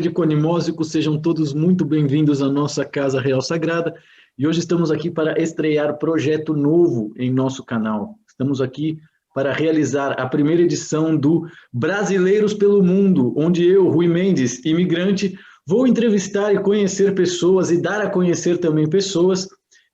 de Conimósico, sejam todos muito bem-vindos à nossa Casa Real Sagrada. E hoje estamos aqui para estrear projeto novo em nosso canal. Estamos aqui para realizar a primeira edição do Brasileiros pelo Mundo, onde eu, Rui Mendes, imigrante, vou entrevistar e conhecer pessoas e dar a conhecer também pessoas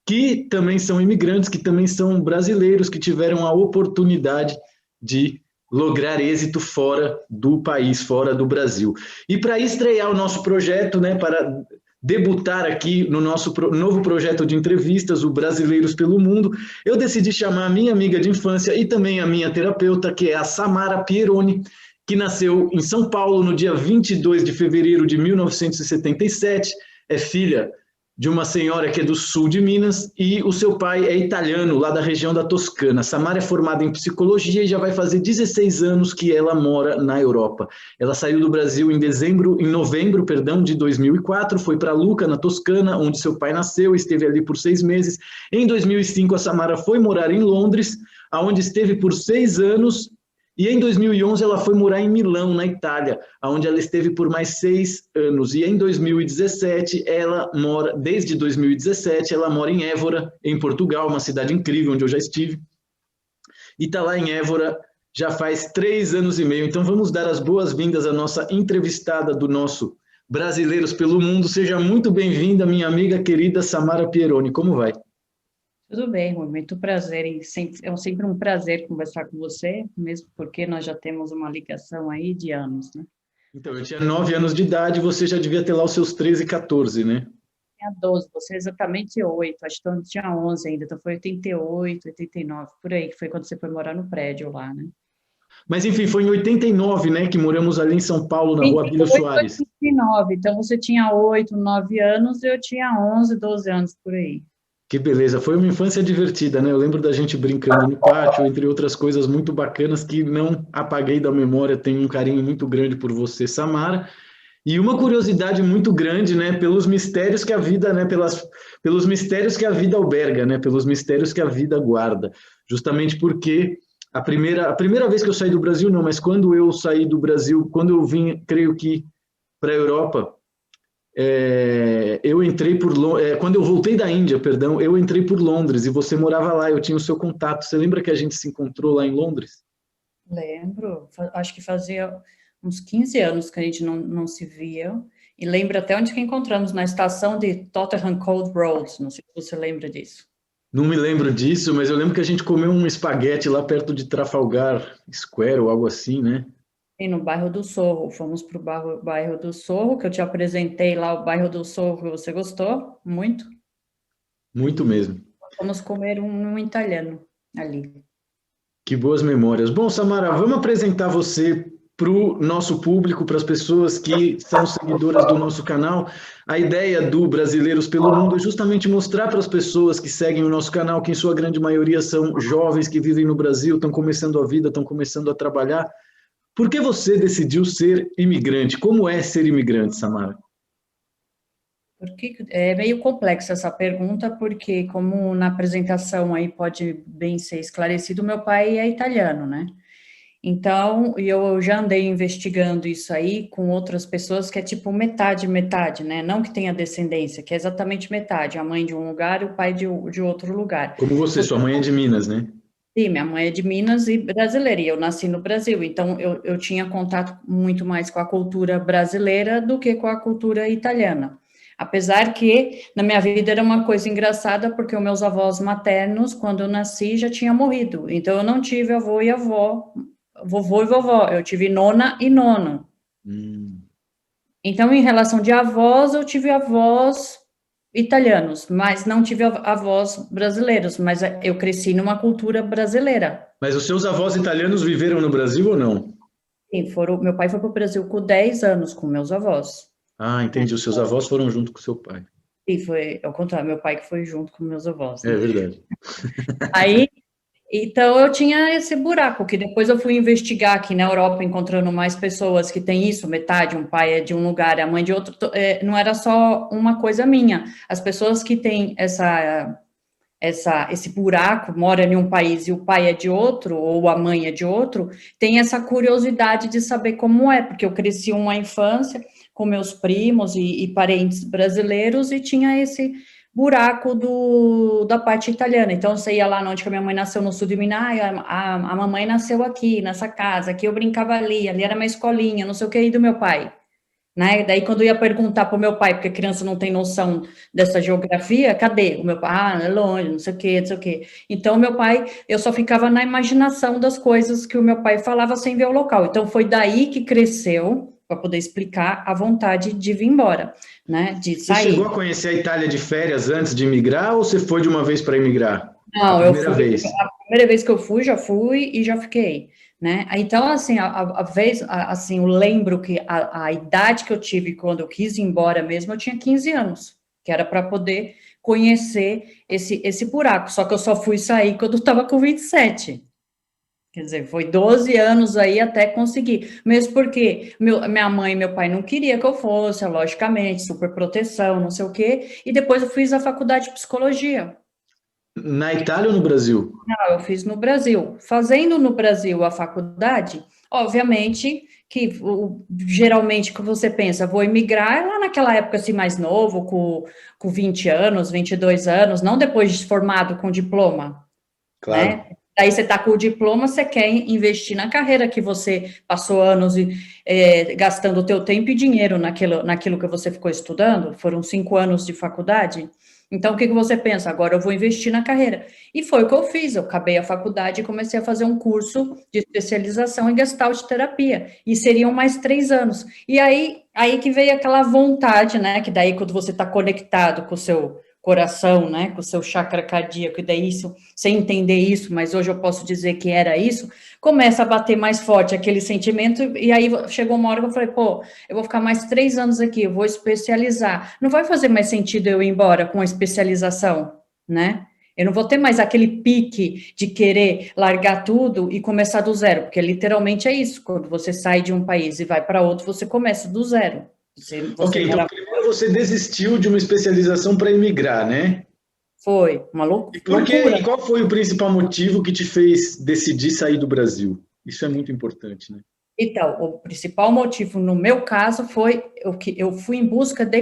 que também são imigrantes, que também são brasileiros, que tiveram a oportunidade de lograr êxito fora do país, fora do Brasil. E para estrear o nosso projeto, né, para debutar aqui no nosso novo projeto de entrevistas, o Brasileiros pelo Mundo, eu decidi chamar a minha amiga de infância e também a minha terapeuta, que é a Samara Pieroni, que nasceu em São Paulo no dia 22 de fevereiro de 1977, é filha de uma senhora que é do sul de Minas, e o seu pai é italiano, lá da região da Toscana. Samara é formada em psicologia e já vai fazer 16 anos que ela mora na Europa. Ela saiu do Brasil em novembro de 2004, foi para Lucca, na Toscana, onde seu pai nasceu, esteve ali por 6 meses. Em 2005, a Samara foi morar em Londres, onde esteve por 6 anos, e em 2011 ela foi morar em Milão, na Itália, onde ela esteve por mais 6 anos. E em 2017, desde 2017, ela mora em Évora, em Portugal, uma cidade incrível, onde eu já estive. E está lá em Évora já faz 3 anos e meio. Então vamos dar as boas-vindas à nossa entrevistada do nosso Brasileiros pelo Mundo. Seja muito bem-vinda, minha amiga querida Samara Pieroni. Como vai? Tudo bem, Rui, muito prazer, é sempre um prazer conversar com você, mesmo porque nós já temos uma ligação aí de anos, né? Então, eu tinha 9 anos de idade, você já devia ter lá os seus 13, 14, né? Tinha 12, você é exatamente 8, acho que tinha 11 ainda, então foi 88, 89, por aí, que foi quando você foi morar no prédio lá, né? Mas, enfim, foi em 89, né, que moramos ali em São Paulo, na rua Abílio 88, Soares. 89, então você tinha 8, 9 anos, e eu tinha 11, 12 anos, por aí. Que beleza, foi uma infância divertida, né? Eu lembro da gente brincando no pátio, entre outras coisas muito bacanas que não apaguei da memória. Tenho um carinho muito grande por você, Samara. E uma curiosidade muito grande, né, pelos mistérios que a vida, né, pelos mistérios que a vida alberga, né, pelos mistérios que a vida guarda. Justamente porque a primeira vez que eu saí do Brasil, não, mas quando eu saí do Brasil, quando eu vim, creio que para a Europa, eu entrei quando eu voltei da Índia, perdão, eu entrei por Londres e você morava lá, eu tinha o seu contato. Você lembra que a gente se encontrou lá em Londres? Lembro, acho que fazia uns 15 anos que a gente não se via, e lembro até onde que encontramos, na estação de Tottenham Court Road, não sei se você lembra disso. Não me lembro disso, mas eu lembro que a gente comeu um espaguete lá perto de Trafalgar Square ou algo assim, né? E no bairro do Sorro, fomos para o bairro do Sorro, que eu te apresentei lá, o bairro do Sorro, você gostou? Muito? Muito mesmo. Fomos comer um italiano ali. Que boas memórias. Bom, Samara, vamos apresentar você para o nosso público, para as pessoas que são seguidoras do nosso canal. A ideia do Brasileiros pelo Mundo é justamente mostrar para as pessoas que seguem o nosso canal, que em sua grande maioria são jovens que vivem no Brasil, estão começando a vida, estão começando a trabalhar. Por que você decidiu ser imigrante? Como é ser imigrante, Samara? Porque é meio complexa essa pergunta, porque como na apresentação aí pode bem ser esclarecido, meu pai é italiano, né? Então, eu já andei investigando isso aí com outras pessoas, que é tipo metade, metade, né? Não que tenha descendência, que é exatamente metade, a mãe de um lugar e o pai de outro lugar. Como você, sua mãe é de Minas, né? Sim, minha mãe é de Minas e brasileira, e eu nasci no Brasil, então eu tinha contato muito mais com a cultura brasileira do que com a cultura italiana. Apesar que na minha vida era uma coisa engraçada, porque os meus avós maternos, quando eu nasci, já tinham morrido. Então eu não tive avô e avó, vovô e vovó, eu tive nona e nono. Hum. Então, em relação de avós, eu tive avós italianos, mas não tive avós brasileiros, mas eu cresci numa cultura brasileira. Mas os seus avós italianos viveram no Brasil ou não? Sim, meu pai foi para o Brasil com 10 anos, com meus avós. Ah, entendi. Os seus avós foram junto com seu pai. E foi ao contrário, meu pai que foi junto com meus avós, É né? verdade. Aí, então eu tinha esse buraco, que depois eu fui investigar aqui na Europa, encontrando mais pessoas que têm isso, metade, um pai é de um lugar, a mãe de outro, não era só uma coisa minha. As pessoas que têm esse buraco, mora em um país e o pai é de outro, ou a mãe é de outro, tem essa curiosidade de saber como é, porque eu cresci uma infância com meus primos e parentes brasileiros, e tinha esse buraco da parte italiana. Então, você ia lá onde que a minha mãe nasceu, no sul de Minas, a mamãe nasceu aqui, nessa casa, aqui eu brincava ali era minha escolinha, não sei o que, e do meu pai, né? Daí, quando eu ia perguntar para o meu pai, porque a criança não tem noção dessa geografia, cadê? O meu pai, é longe, não sei o que, não sei o que. Então, meu pai, eu só ficava na imaginação das coisas que o meu pai falava sem ver o local. Então, foi daí que cresceu, para poder explicar, a vontade de vir embora, né? De Você sair. chegou a conhecer a Itália de férias antes de imigrar ou você foi de uma vez para imigrar? Não, A primeira vez. a primeira vez que eu fui, já fui e já fiquei, né? Então, assim, assim, eu lembro que a idade que eu tive quando eu quis ir embora mesmo, eu tinha 15 anos, que era para poder conhecer esse buraco, só que eu só fui sair quando eu estava com 27. Quer dizer, foi 12 anos aí até conseguir, mesmo porque minha mãe e meu pai não queriam que eu fosse, logicamente, super proteção, não sei o quê, e depois eu fiz a faculdade de psicologia. Na Itália ou no Brasil? Não, eu fiz no Brasil. Fazendo no Brasil a faculdade, obviamente que geralmente que você pensa, vou emigrar lá naquela época assim mais novo, com 20 anos, 22 anos, não depois de formado com diploma, Claro. né? Aí você está com o diploma, você quer investir na carreira que você passou anos gastando o teu tempo e dinheiro naquilo que você ficou estudando, foram 5 anos de faculdade. Então, o que você pensa? Agora eu vou investir na carreira. E foi o que eu fiz, eu acabei a faculdade e comecei a fazer um curso de especialização em Gestalt terapia, e seriam mais 3 anos. E aí que veio aquela vontade, né, que daí quando você está conectado com o seu coração, né, com o seu chakra cardíaco, e daí isso, sem entender isso, mas hoje eu posso dizer que era isso, começa a bater mais forte aquele sentimento, e aí chegou uma hora que eu falei, pô, eu vou ficar mais 3 anos aqui, eu vou especializar, não vai fazer mais sentido eu ir embora com a especialização, né, eu não vou ter mais aquele pique de querer largar tudo e começar do zero, porque literalmente é isso, quando você sai de um país e vai para outro, você começa do zero. Ok, então primeiro você desistiu de uma especialização para imigrar, né? Foi uma E por quê? loucura. E qual foi o principal motivo que te fez decidir sair do Brasil? Isso é muito importante, né? Então, o principal motivo no meu caso foi o que eu fui em busca de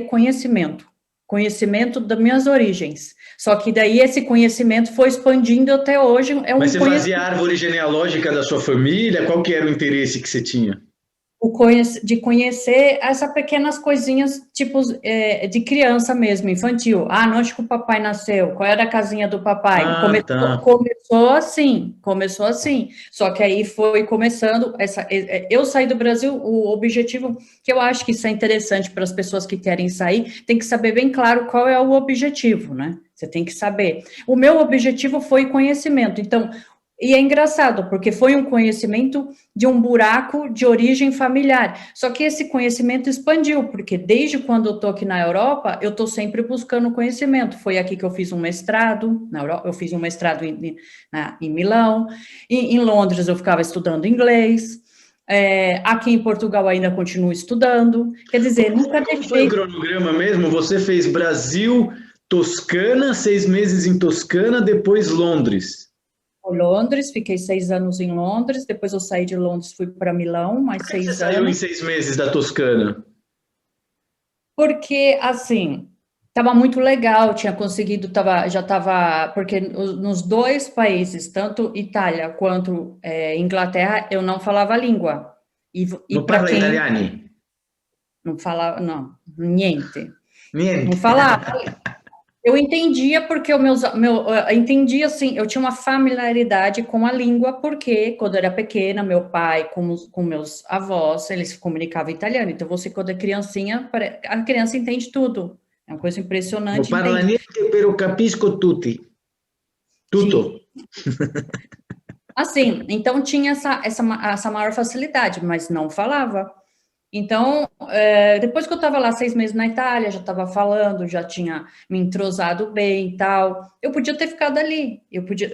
conhecimento das minhas origens. Só que daí esse conhecimento foi expandindo até hoje, Mas você fazia a árvore genealógica da sua família? Qual que era o interesse que você tinha? de conhecer essas pequenas coisinhas, tipo, de criança mesmo, infantil. Ah, onde que o papai nasceu? Qual era a casinha do papai? Ah, tá. Começou assim. Só que aí foi começando, eu saí do Brasil, o objetivo, que eu acho que isso é interessante para as pessoas que querem sair, tem que saber bem claro qual é o objetivo, né? Você tem que saber. O meu objetivo foi conhecimento, então, e é engraçado, porque foi um conhecimento de um buraco de origem familiar. Só que esse conhecimento expandiu, porque desde quando eu estou aqui na Europa, eu estou sempre buscando conhecimento. Foi aqui que eu fiz um mestrado, na Europa, eu fiz um mestrado em Milão, em Londres eu ficava estudando inglês, aqui em Portugal ainda continuo estudando. Quer dizer, nunca Como foi o deixei. cronograma mesmo? Você fez Brasil, Toscana, 6 meses em Toscana, depois Londres. Londres, fiquei 6 anos em Londres, depois eu saí de Londres, fui para Milão, mais Por que você 6 saiu em anos. 6 meses da Toscana? Porque, assim, estava muito legal, tinha conseguido, já estava, porque nos dois países, tanto Itália quanto Inglaterra, eu não falava a língua. E Não para parla quem italiano? não falava, não, niente, não Niente. falava. Eu entendia porque entendia assim, eu tinha uma familiaridade com a língua, porque quando eu era pequena, meu pai com meus avós, eles se comunicavam italiano. Então, você, quando é criancinha, a criança entende tudo. É uma coisa Non impressionante, parla entende? niente, però capisco tutti. Sim. Tutto. Assim, então tinha essa maior facilidade, mas não falava. Então, depois que eu estava lá 6 meses na Itália, já estava falando, já tinha me entrosado bem e tal, eu podia ter ficado ali,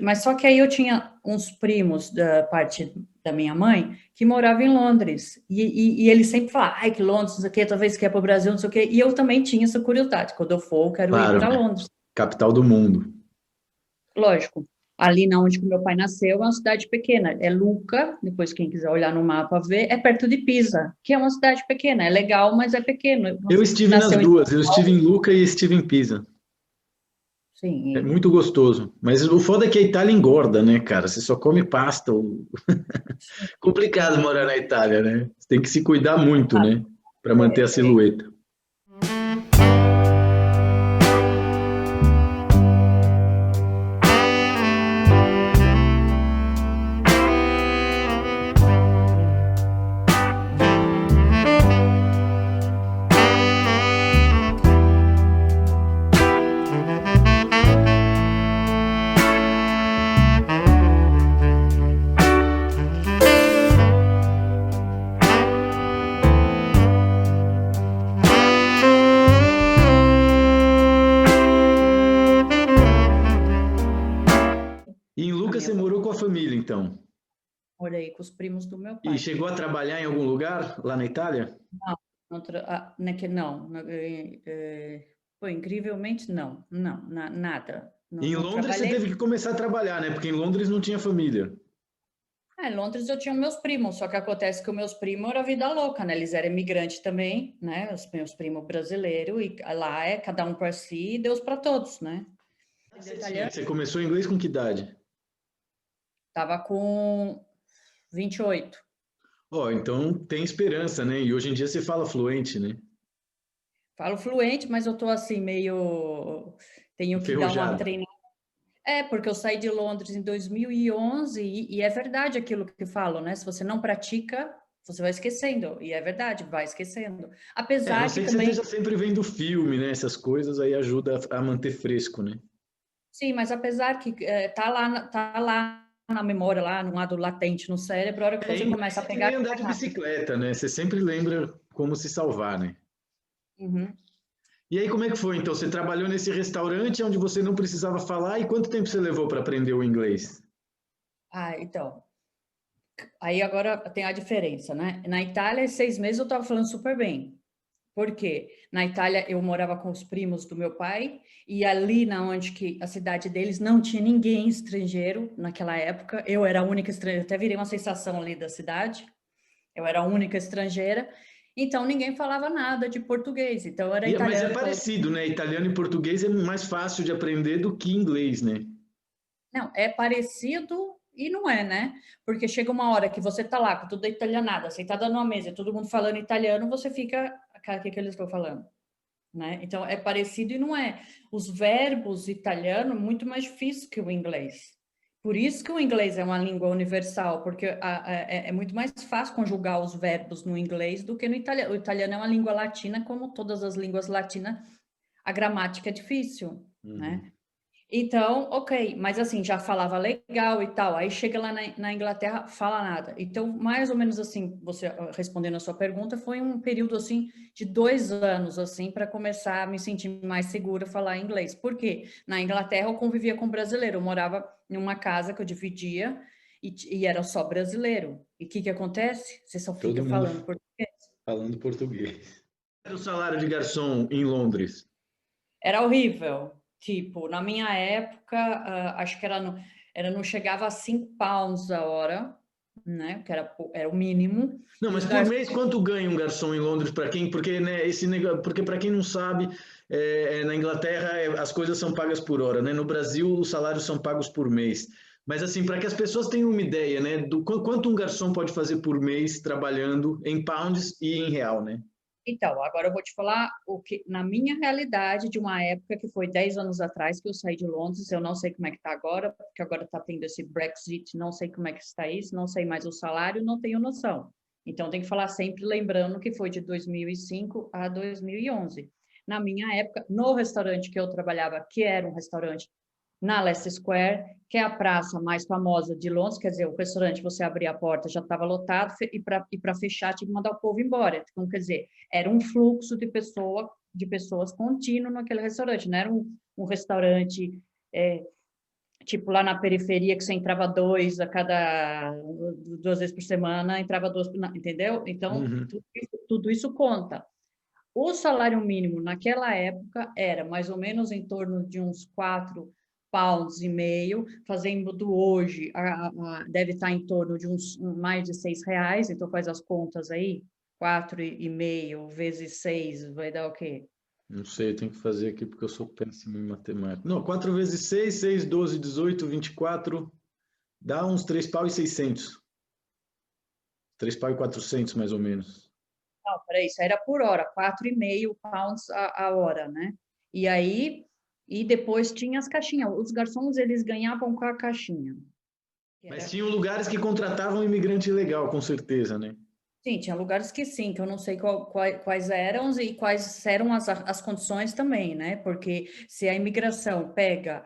mas só que aí eu tinha uns primos da parte da minha mãe que moravam em Londres, e eles sempre falavam, ai, que Londres, não sei o quê, talvez que é para o Brasil, não sei o quê, e eu também tinha essa curiosidade, quando eu for, eu quero ir Claro, para Londres, capital do mundo. lógico. Ali na onde que meu pai nasceu, é uma cidade pequena. É Lucca, depois quem quiser olhar no mapa ver, é perto de Pisa, que é uma cidade pequena. É legal, mas é pequeno. Eu estive nas Nasceu em São duas, eu estive em Lucca e estive em Pisa. É Sim, muito gostoso. Mas o foda é que a Itália engorda, né, cara? Você só come pasta. sim, Complicado morar na Itália, né? Você tem que se cuidar muito, né? Para manter a é. silhueta. E em A Lucca minha você morou com a família, então? morei com os primos do meu E pai. chegou a trabalhar em algum lugar lá na Itália? Não, não, foi incrivelmente não, nada. E Não, em não Londres você trabalhei. teve que começar a trabalhar, né? Porque em Londres não tinha família. Em Londres eu tinha meus primos, só que acontece que os meus primos eram vida louca, né? Eles eram imigrantes também, né? Os meus primos brasileiros, e lá é cada um para si e Deus para todos, né? Você Aprendeu tinha? italiano? Você começou inglês com que idade? Tava com 28. Ó, então tem esperança, né? E hoje em dia você fala fluente, né? Falo fluente, mas eu tô assim meio tenho que dar uma Enferrujado. treinada. É, porque eu saí de Londres em 2011 e é verdade aquilo que falam, né? Se você não pratica, você vai esquecendo. E é verdade, vai esquecendo. É, a não Apesar que ser que você também, esteja sempre vendo filme, né? Essas coisas aí ajuda a manter fresco, né? sim, mas apesar que tá lá na memória, lá no lado latente no cérebro, a hora que É, você em inglês começa a é que pegar, nem andar é de rápido. bicicleta, né? Você sempre lembra como se salvar, né? Uhum. E aí, como é que foi? Então, você trabalhou nesse restaurante onde você não precisava falar e quanto tempo você levou para aprender o inglês? Então, aí agora tem a diferença, né? Na Itália, 6 meses eu estava falando super bem. Por quê? Na Itália eu morava com os primos do meu pai e ali na onde que a cidade deles não tinha ninguém estrangeiro naquela época. Eu era a única estrangeira, até virei uma sensação ali da cidade. Eu era a única estrangeira. Então ninguém falava nada de português. Então eu era Mas é italiano com parecido, né? Italiano e português é mais fácil de aprender do que inglês, né? Não, é parecido e não é, né? Porque chega uma hora que você tá lá com tudo italianado, sentada numa mesa, e todo mundo falando italiano, você fica, cara, o que que eles estão falando? Né? Então, é parecido e não é. Os verbos italiano muito mais difícil que o inglês. Por isso que o inglês é uma língua universal, porque é muito mais fácil conjugar os verbos no inglês do que no italiano. O italiano é uma língua latina, como todas as línguas latinas, a gramática é difícil, Uhum. né? Então, ok, mas assim, já falava legal e tal. Aí chega lá na Inglaterra, fala nada. Então, mais ou menos assim, você respondendo a sua pergunta, foi um período assim de 2 anos assim para começar a me sentir mais segura a falar inglês. Por quê? Na Inglaterra eu convivia com brasileiro, eu morava em uma casa que eu dividia e era só brasileiro. E o que que acontece? Você só fica Todo mundo falando português. falando português. Era o salário de garçom em Londres? Era horrível. Tipo, na minha época, acho que não chegava a 5 pounds a hora, né? Que era o mínimo. Não, E mas os por garçons, mês quanto ganha um garçom em Londres para quem? Porque né, porque para quem não sabe, na Inglaterra as coisas são pagas por hora, né? No Brasil os salários são pagos por mês. Mas assim, para que as pessoas tenham uma ideia, né, do quanto um garçom pode fazer por mês trabalhando em pounds e em real, né? então, agora eu vou te falar o que, na minha realidade, de uma época que foi 10 anos atrás que eu saí de Londres, eu não sei como é que está agora, porque agora está tendo esse Brexit, não sei como é que está isso, não sei mais o salário, não tenho noção. Então, tem que falar sempre lembrando que foi de 2005 a 2011. Na minha época, no restaurante que eu trabalhava, que era um restaurante na Leicester Square, que é a praça mais famosa de Londres, quer dizer, o restaurante, você abria a porta, já estava lotado, e para fechar tinha que mandar o povo embora. Então, quer dizer, era um fluxo de pessoas contínuo naquele restaurante, não era um restaurante tipo lá na periferia que você entrava dois a cada 2 vezes por semana, entrava duas, entendeu? Então, Uhum. tudo isso conta. O salário mínimo naquela época era mais ou menos em torno de uns 4 pounds e meio, fazendo do hoje, deve estar em torno de uns mais de R$ 6, então faz as contas aí, 4,5 vezes 6, vai dar o quê? Não sei, eu tenho que fazer aqui porque eu sou péssimo em matemática. Não, 4 vezes 6, 6, 12, 18, 24, dá uns 3 pau e 600. 3 pau e 400, mais ou menos. Não, peraí, isso era por hora, 4,5 pounds a hora, né? E aí, e depois tinha as caixinhas. Os garçons, eles ganhavam com a caixinha. Que Mas era, tinham lugares que contratavam imigrante ilegal, com certeza, né? sim, tinha lugares que sim, que eu não sei quais eram e quais eram as condições também, né? Porque se a imigração pega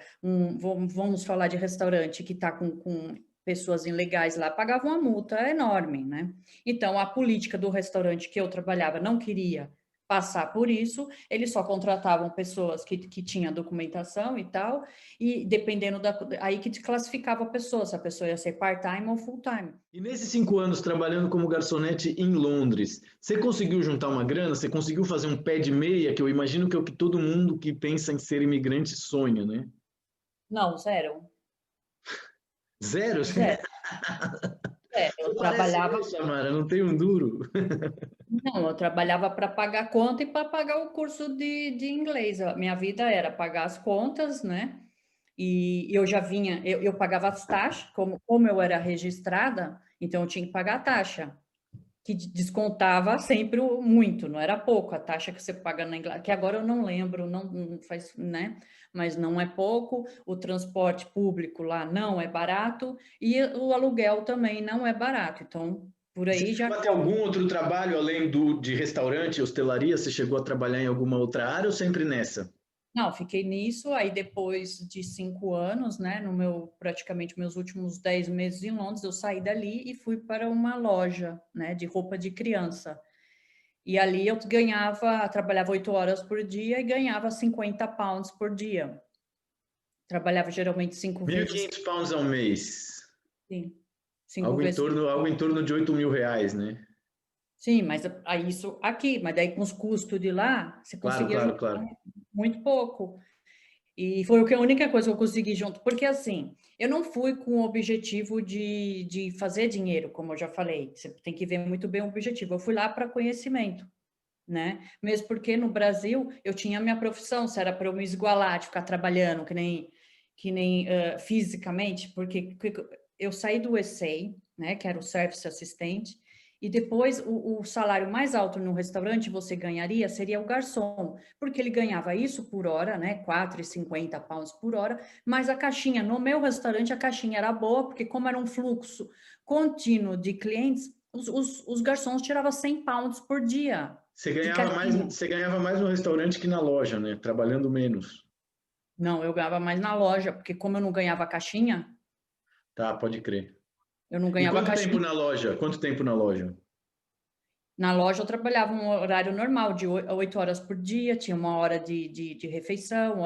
vamos falar de restaurante que está com pessoas ilegais lá, pagava uma multa enorme, né? Então, a política do restaurante que eu trabalhava não queria passar por isso, eles só contratavam pessoas que tinham documentação e tal, e dependendo aí que classificava a pessoa, se a pessoa ia ser part-time ou full-time. E nesses 5 anos trabalhando como garçonete em Londres, você conseguiu juntar uma grana? Você conseguiu fazer um pé de meia, que eu imagino que é o que todo mundo que pensa em ser imigrante sonha, né? Não, zero. Zero? Zero. É, Você eu parece trabalhava, eu, Samara, não tenho um duro. não, eu trabalhava para pagar conta e para pagar o curso de inglês. A minha vida era pagar as contas, né? E eu já vinha, eu pagava as taxas, como eu era registrada, então eu tinha que pagar a taxa, que descontava sempre muito, não era pouco a taxa que você paga na Inglaterra, que agora eu não lembro, não faz, né? Mas não é pouco, o transporte público lá não é barato e o aluguel também não é barato. Então, por E você aí chegou já. a ter algum outro trabalho além de restaurante, hostelaria? Você chegou a trabalhar em alguma outra área ou sempre nessa? Não, fiquei nisso, aí depois de 5 anos, né, praticamente meus últimos 10 meses em Londres, eu saí dali e fui para uma loja, né, de roupa de criança. E ali eu trabalhava 8 horas por dia e ganhava 50 pounds por dia. Trabalhava geralmente cinco Mil e vezes, quinhentos pounds ao mês. sim, cinco Algo em vezes. torno, algo em torno de R$ 8.000, né? Sim, mas aí isso aqui, mas daí com os custos de lá, você Claro, conseguia claro, juntar claro. muito pouco. E foi a única coisa que eu consegui junto, porque assim, eu não fui com o objetivo de fazer dinheiro, como eu já falei, você tem que ver muito bem o objetivo. Eu fui lá para conhecimento, né? Mesmo porque no Brasil eu tinha a minha profissão, se era para eu me esgualar, de ficar trabalhando que nem fisicamente, porque eu saí do ESEI, né, que era o Service Assistant, e depois o salário mais alto no restaurante você ganharia seria o garçom, porque ele ganhava isso por hora, né, 4,50 pounds por hora, mas a caixinha, no meu restaurante, a caixinha era boa, porque como era um fluxo contínuo de clientes, os garçons tiravam 100 pounds por dia Você de ganhava mais, caixinha. você ganhava mais no restaurante que na loja, né? Trabalhando menos. Não, eu ganhava mais na loja, porque como eu não ganhava caixinha, Tá, pode crer. eu não E ganhava quanto tempo caixinha. na loja? Quanto tempo na loja? Na loja eu trabalhava um horário normal, de 8 horas por dia, tinha uma hora de refeição,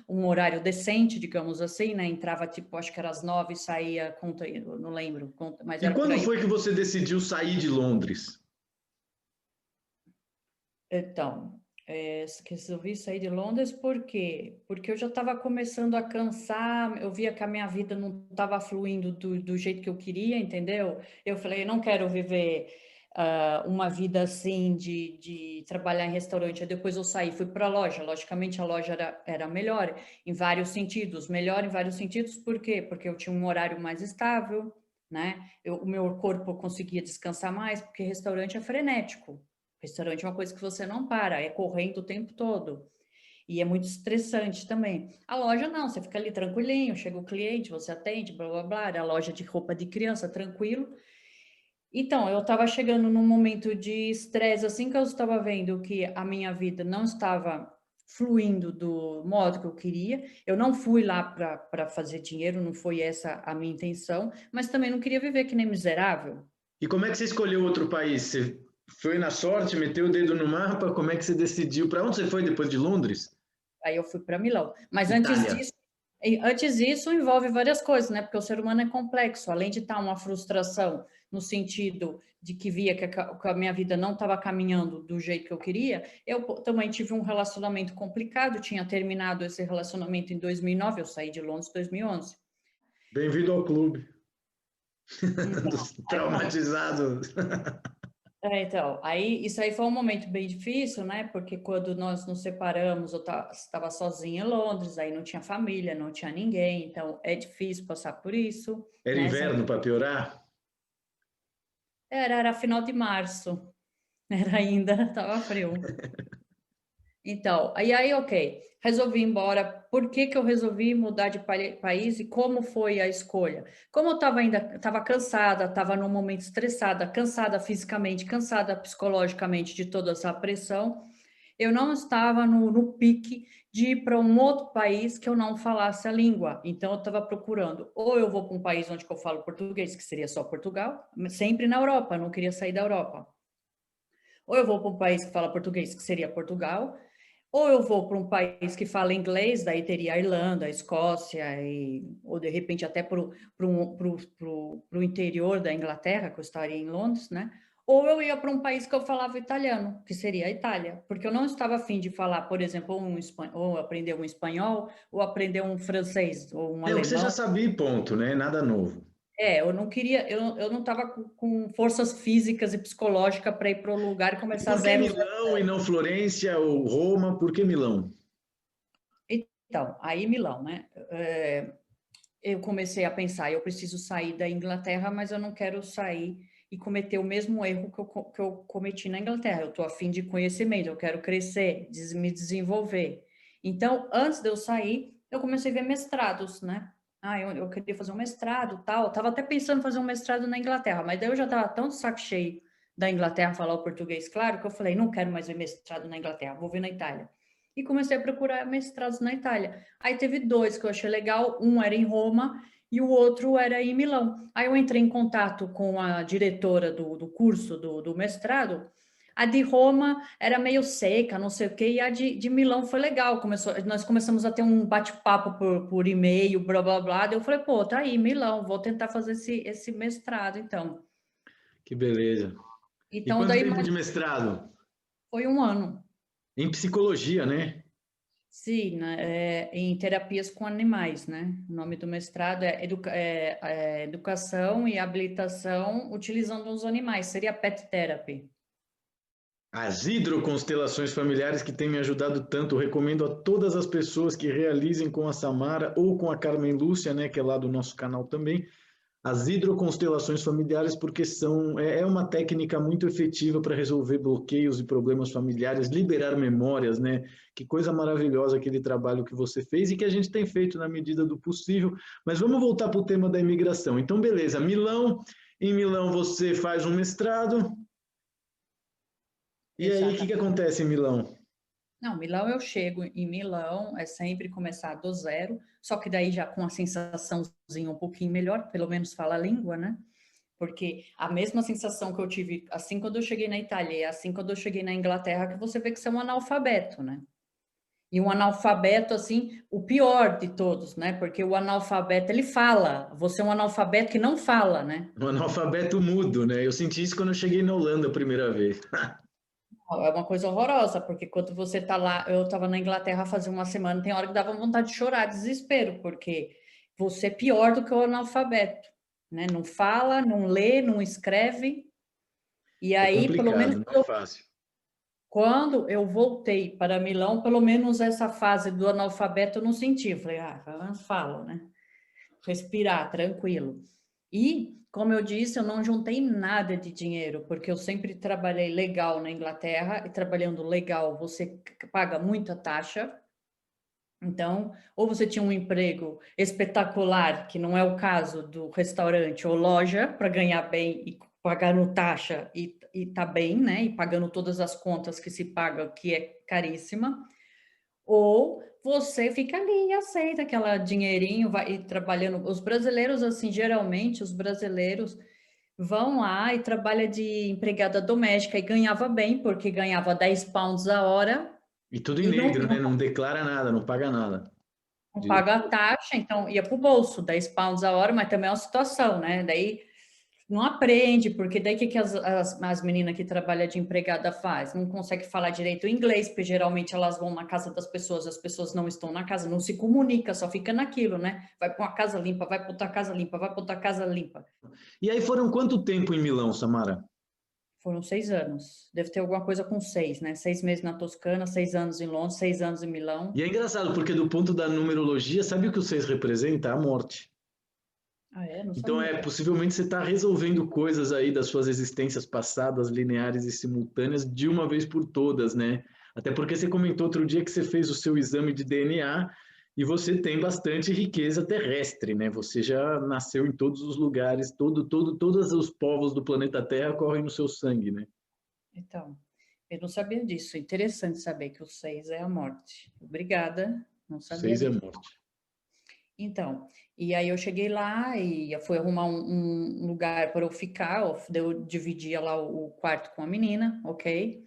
um horário decente, digamos assim, né? Entrava tipo, acho que era às 9 e saía, conta, eu não lembro, mas E era por quando aí. foi que você decidiu sair de Londres? Então, resolvi sair de Londres por quê? Porque eu já estava começando a cansar, eu via que a minha vida não estava fluindo do jeito que eu queria, entendeu? Eu falei, eu não quero viver uma vida assim de trabalhar em restaurante. Aí depois eu saí, fui para a loja. Logicamente, a loja era melhor em vários sentidos. Melhor em vários sentidos, por quê? Porque eu tinha um horário mais estável, né? O meu corpo conseguia descansar mais, porque restaurante é frenético. Restaurante é uma coisa que você não para, é correndo o tempo todo. E é muito estressante também. A loja não, você fica ali tranquilinho, chega o cliente, você atende, blá blá blá. Era a loja de roupa de criança, tranquilo. Então, eu estava chegando num momento de estresse, assim que eu estava vendo que a minha vida não estava fluindo do modo que eu queria. Eu não fui lá para fazer dinheiro, não foi essa a minha intenção, mas também não queria viver que nem miserável. E como é que você escolheu outro país? Você foi na sorte, meteu o dedo no mapa? Como é que você decidiu? Para onde você foi depois de Londres? Aí eu fui para Milão. Mas Itália. antes disso envolve várias coisas, né? Porque o ser humano é complexo. Além de estar uma frustração no sentido de que via que a minha vida não estava caminhando do jeito que eu queria, eu também tive um relacionamento complicado, tinha terminado esse relacionamento em 2009, eu saí de Londres em 2011. Bem-vindo ao clube Então, dos traumatizados. então, aí isso aí foi um momento bem difícil, né? Porque quando nós nos separamos, eu estava sozinha em Londres, aí não tinha família, não tinha ninguém, então é difícil passar por isso, Era né? inverno para piorar? Era final de março, era ainda, estava frio. Então, aí, ok, resolvi ir embora. Por que que eu resolvi mudar de país e como foi a escolha? Como eu estava cansada, estava num momento estressada, cansada fisicamente, cansada psicologicamente de toda essa pressão, eu não estava no pique de ir para um outro país que eu não falasse a língua. Então, eu estava procurando, ou eu vou para um país onde eu falo português, que seria só Portugal, sempre na Europa, eu não queria sair da Europa. Ou eu vou para um país que fala português, que seria Portugal, ou eu vou para um país que fala inglês, daí teria a Irlanda, a Escócia, ou de repente até para o interior da Inglaterra, que eu estaria em Londres, né? Ou eu ia para um país que eu falava italiano, que seria a Itália, porque eu não estava afim de falar, por exemplo, ou aprender um espanhol, ou aprender um francês, ou um É o que você já alemão. sabia, e ponto, né? Nada novo. Eu não queria, eu não estava com forças físicas e psicológicas para ir para o lugar e E começar por que zero. Milão e não Florência ou Roma? Por que Milão? Então, aí Milão, né? Eu comecei a pensar, eu preciso sair da Inglaterra, mas eu não quero sair e cometer o mesmo erro que eu cometi na Inglaterra. Eu estou a fim de conhecimento, eu quero crescer, me desenvolver. Então, antes de eu sair, eu comecei a ver mestrados, né? Eu queria fazer um mestrado, tal. Eu estava até pensando em fazer um mestrado na Inglaterra, mas daí eu já estava tão de saco cheio da Inglaterra falar o português, claro, que eu falei, não quero mais ver mestrado na Inglaterra, vou ver na Itália. E comecei a procurar mestrados na Itália. Aí teve dois que eu achei legal, um era em Roma e o outro era em Milão. Aí eu entrei em contato com a diretora do curso do mestrado. A de Roma era meio seca, não sei o quê, e a de Milão foi legal. Nós começamos a ter um bate-papo por e-mail, blá blá blá. Daí eu falei, pô, tá aí, Milão, vou tentar fazer esse mestrado, então. Que beleza. E Então, quanto daí tempo de mestrado? foi um ano. Em psicologia, né? Sim, né, em terapias com animais, né? O nome do mestrado é Educação e Habilitação utilizando os animais, seria Pet Therapy. As hidroconstelações familiares que têm me ajudado tanto, eu recomendo a todas as pessoas que realizem com a Samara ou com a Carmen Lúcia, né, que é lá do nosso canal também, as hidroconstelações familiares, porque é uma técnica muito efetiva para resolver bloqueios e problemas familiares, liberar memórias, né? Que coisa maravilhosa aquele trabalho que você fez e que a gente tem feito na medida do possível. Mas vamos voltar para o tema da imigração. Então, beleza, Milão. Em Milão você faz um mestrado. E aí, o que Exatamente. acontece em Milão? Não, Milão eu chego em Milão, é sempre começar do zero, só que daí já com a sensaçãozinha um pouquinho melhor, pelo menos fala a língua, né? Porque a mesma sensação que eu tive assim quando eu cheguei na Itália e assim quando eu cheguei na Inglaterra, que você vê que você é um analfabeto, né? E um analfabeto, assim, o pior de todos, né? Porque o analfabeto, ele fala. Você é um analfabeto que não fala, né? Um analfabeto mudo, né? Eu senti isso quando eu cheguei na Holanda a primeira vez. É uma coisa horrorosa, porque quando você tá lá, eu estava na Inglaterra fazia uma semana, tem hora que dava vontade de chorar, desespero, porque você é pior do que o analfabeto, né? Não fala, não lê, não escreve. E É aí, pelo menos complicado, não é fácil. quando eu voltei para Milão, pelo menos essa fase do analfabeto eu não senti. Eu falei, pelo menos falo, né? Respirar, tranquilo. E, como eu disse, eu não juntei nada de dinheiro, porque eu sempre trabalhei legal na Inglaterra, e trabalhando legal você paga muita taxa. Então, ou você tinha um emprego espetacular, que não é o caso do restaurante ou loja, para ganhar bem e pagando taxa e tá bem, né? E pagando todas as contas que se paga, que é caríssima, ou você fica ali e aceita aquela dinheirinho, vai e trabalhando. Os brasileiros, assim, geralmente, os brasileiros vão lá e trabalha de empregada doméstica e ganhava bem, porque ganhava 10 pounds a hora E tudo em e negro, não né? Não declara nada, não paga nada. não De- paga a taxa, então ia para o bolso, 10 pounds a hora, mas também é uma situação, né? Daí não aprende, porque daí o que as meninas que trabalham de empregada faz? Não consegue falar direito o inglês, porque geralmente elas vão na casa das pessoas, as pessoas não estão na casa, não se comunica, só fica naquilo, né? Vai para uma casa limpa, vai para outra casa limpa, vai para outra casa limpa. E aí foram quanto tempo em Milão, Samara? Foram 6 anos. Deve ter alguma coisa com 6, né? 6 meses na Toscana, 6 anos em Londres, 6 anos em Milão. E é engraçado, porque do ponto da numerologia, sabe o que o 6 representa? A morte. Ah, é? Não Então, sabia. possivelmente você está resolvendo coisas aí das suas existências passadas, lineares e simultâneas, de uma vez por todas, né? Até porque você comentou outro dia que você fez o seu exame de DNA e você tem bastante riqueza terrestre, né? Você já nasceu em todos os lugares, todos os povos do planeta Terra correm no seu sangue, né? Então, eu não sabia disso. Interessante saber que o 6 é a morte. Obrigada, não sabia 6 é disso. morte. Então, e aí eu cheguei lá e eu fui arrumar um lugar para eu ficar, eu dividia lá o quarto com a menina, ok?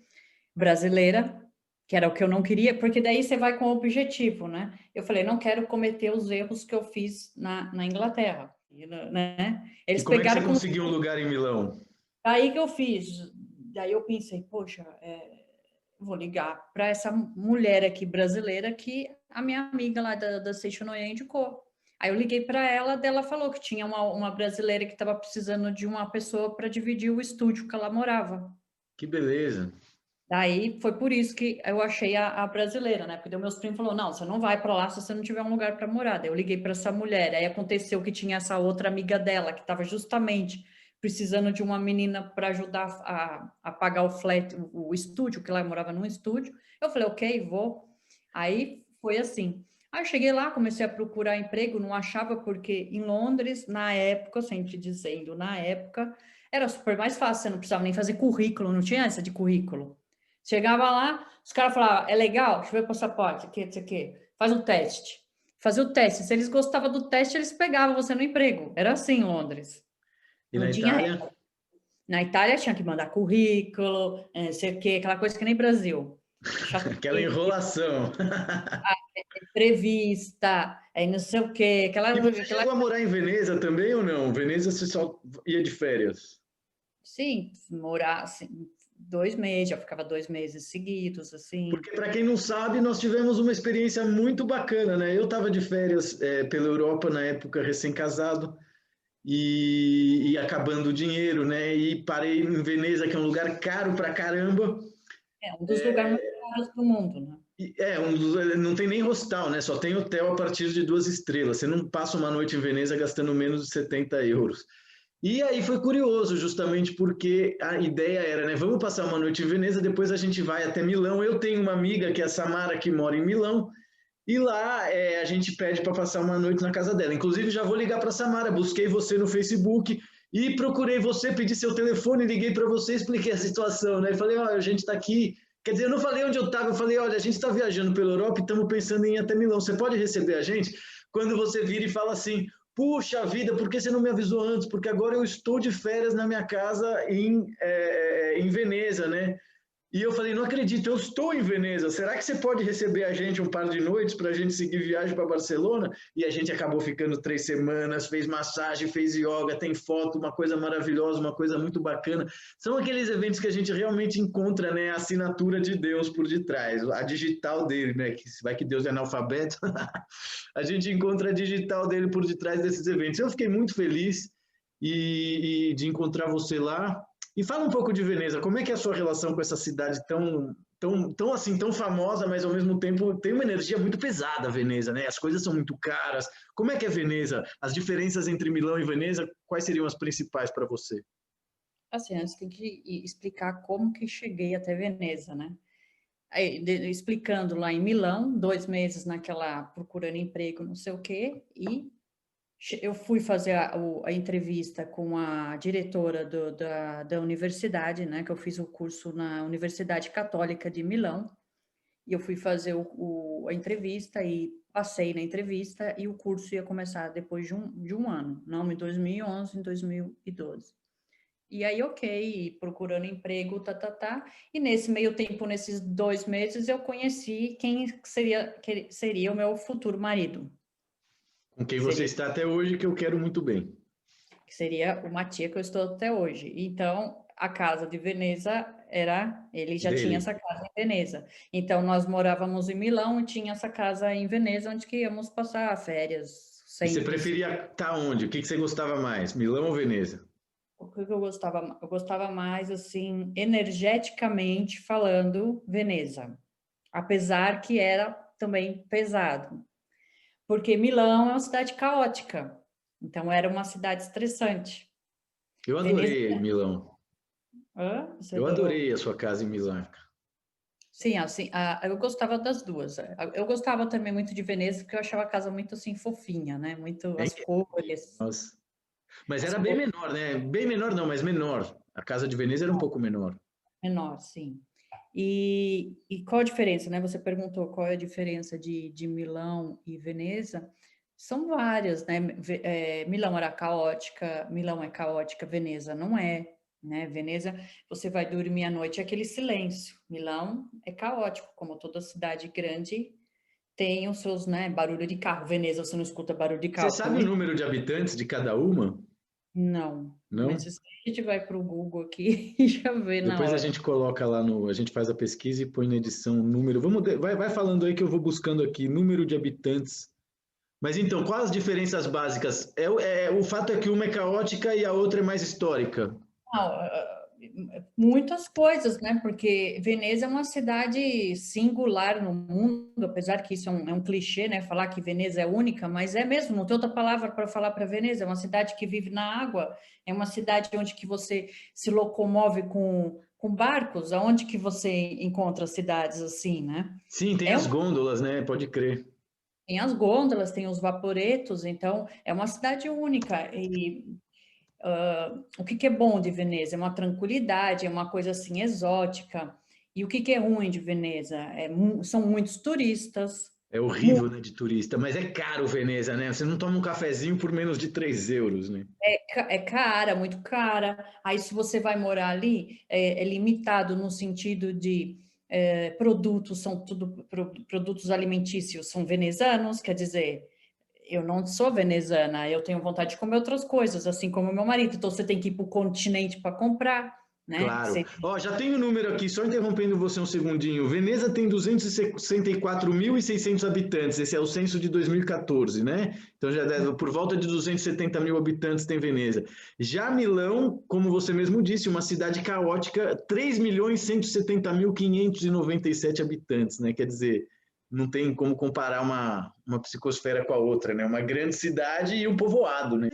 Brasileira, que era o que eu não queria, porque daí você vai com o objetivo, né? Eu falei, não quero cometer os erros que eu fiz na Inglaterra, né? E Eles como é que você pegaram como conseguiu um lugar em Milão? aí que eu fiz. Daí eu pensei, poxa, vou ligar para essa mulher aqui brasileira que a minha amiga lá da Seishonoi indicou. Aí eu liguei para ela, dela falou que tinha uma brasileira que estava precisando de uma pessoa para dividir o estúdio que ela morava. Que beleza. Daí foi por isso que eu achei a brasileira, né? Porque daí meus primos falou: não, você não vai para lá se você não tiver um lugar para morar. Daí eu liguei para essa mulher. Aí aconteceu que tinha essa outra amiga dela que estava justamente precisando de uma menina para ajudar a pagar o flat, o estúdio, que ela morava num estúdio. Eu falei: ok, vou. Aí foi assim. Aí eu cheguei lá, comecei a procurar emprego, não achava, porque em Londres, na época, sempre dizendo, na época, era super mais fácil, você não precisava nem fazer currículo, não tinha essa de currículo. Chegava lá, os caras falavam, é legal, deixa eu ver o passaporte, aqui, isso aqui, faz um teste. Fazia o teste, se eles gostavam do teste, eles pegavam você no emprego. Era assim em Londres. E Não na tinha Itália? regra. Na Itália tinha que mandar currículo, sei o quê, aquela coisa que nem Brasil. Aquela enrolação. Entrevista, aí não sei o quê, E você aquela... chegou a morar em Veneza também ou não? Veneza você só ia de férias? Sim, morar assim, 2 meses, já ficava 2 meses seguidos, assim. Porque, para quem não sabe, nós tivemos uma experiência muito bacana, né? Eu estava de férias pela Europa na época, recém-casado, e acabando o dinheiro, né? E parei em Veneza, que é um lugar caro pra caramba. É um dos lugares mais caros do mundo, né? Não tem nem hostal, né? Só tem hotel a partir de 2 estrelas. Você não passa uma noite em Veneza gastando menos de 70 euros. E aí foi curioso, justamente porque a ideia era, né? Vamos passar uma noite em Veneza, depois a gente vai até Milão. Eu tenho uma amiga que é a Samara, que mora em Milão, e lá a gente pede para passar uma noite na casa dela. Inclusive, já vou ligar para a Samara, busquei você no Facebook e procurei você, pedi seu telefone, liguei para você, expliquei a situação, né? Falei, olha, a gente está aqui. Quer dizer, eu não falei onde eu estava, eu falei, olha, a gente está viajando pela Europa e estamos pensando em ir até Milão. Você pode receber a gente? Quando você vira e fala assim, puxa vida, por que você não me avisou antes? Porque agora eu estou de férias na minha casa em Veneza, né? E eu falei, não acredito, eu estou em Veneza. Será que você pode receber a gente um par de noites para a gente seguir viagem para Barcelona? E a gente acabou ficando 3 semanas, fez massagem, fez yoga, tem foto, uma coisa maravilhosa, uma coisa muito bacana. São aqueles eventos que a gente realmente encontra, né, a assinatura de Deus por detrás, a digital dele, né? Que vai que Deus é analfabeto, a gente encontra a digital dele por detrás desses eventos. Eu fiquei muito feliz de encontrar você lá. E fala um pouco de Veneza, como é que é a sua relação com essa cidade tão assim, tão famosa, mas ao mesmo tempo tem uma energia muito pesada, Veneza, né? As coisas são muito caras. Como é que é Veneza? As diferenças entre Milão e Veneza, quais seriam as principais para você? Assim, antes tem que explicar como que cheguei até Veneza, né? Aí, explicando lá em Milão, 2 meses naquela procurando emprego, não sei o quê, e eu fui fazer a entrevista com a diretora da universidade, né? Que eu fiz o curso na Universidade Católica de Milão, e eu fui fazer a entrevista e passei na entrevista, e o curso ia começar depois de um ano, não em 2011, em 2012. E aí, ok, procurando emprego, E nesse meio tempo, nesses 2 meses, eu conheci que seria o meu futuro marido. Com quem você Seria, está até hoje, que eu quero muito bem. que seria o Mattia que eu estou até hoje. Então, a casa de Veneza ele já tinha essa casa em Veneza. Então, nós morávamos em Milão e tinha essa casa em Veneza, onde que íamos passar férias E você sempre. preferia estar onde? O que você gostava mais, Milão ou Veneza? O que eu gostava? Eu gostava mais, assim, energeticamente falando, Veneza. Apesar que era também pesado. Porque Milão é uma cidade caótica. Então, era uma cidade estressante. Eu Veneza... adorei Milão. Você Eu adorou? adorei a sua casa em Milão. Sim, assim, eu gostava das duas. Eu gostava também muito de Veneza, porque eu achava a casa muito, assim, fofinha, né? Muito Hein? as cores. Nossa. Mas As era bem cores menor, né? Bem menor não, mas menor. A casa de Veneza era um pouco menor. menor, sim. E qual a diferença, né? Você perguntou qual é a diferença de Milão e Veneza. São várias, né? Milão era caótica, Milão é caótica, Veneza não é, né? Veneza, você vai dormir à noite, é aquele silêncio. Milão é caótico, como toda cidade grande tem os seus, né, barulho de carro. Veneza, você não escuta barulho de Você carro, porque sabe o número de habitantes de cada uma? não. Mas Não? se a gente vai para o Google aqui e já vê na Depois a hora. gente coloca lá no. A gente faz a pesquisa e põe na edição o número. Vai falando aí que eu vou buscando aqui, número de habitantes. Mas então, quais as diferenças básicas? O fato é que uma é caótica e a outra é mais histórica. Não, muitas coisas, né? Porque Veneza é uma cidade singular no mundo, apesar que isso é um clichê, né? Falar que Veneza é única, mas é mesmo, não tem outra palavra para falar para Veneza. É uma cidade que vive na água, é uma cidade onde que você se locomove com barcos, aonde que você encontra cidades assim, né? Sim, tem É as gôndolas, né? Pode crer. Tem as gôndolas, tem os vaporetos, então é uma cidade única. E o que é bom de Veneza? É uma tranquilidade, é uma coisa assim exótica. E o que é ruim de Veneza? São muitos turistas. É horrível, né, de turista, mas é caro Veneza, né? Você não toma um cafezinho por menos de 3 euros, né? É cara, muito cara. Aí, se você vai morar ali, é limitado no sentido de produtos, são tudo produtos alimentícios, são venezanos, quer dizer, eu não sou veneziana, eu tenho vontade de comer outras coisas, assim como meu marido. Então, você tem que ir para o continente para comprar, né? Claro. Ó, já tem o número aqui, só interrompendo você um segundinho. Veneza tem 264.600 habitantes. Esse é o censo de 2014, né? Então já deve, por volta de 270 mil habitantes tem Veneza. Já Milão, como você mesmo disse, uma cidade caótica, 3.170.597 habitantes, né? Quer dizer, não tem como comparar uma psicosfera com a outra, né? Uma grande cidade e um povoado, né?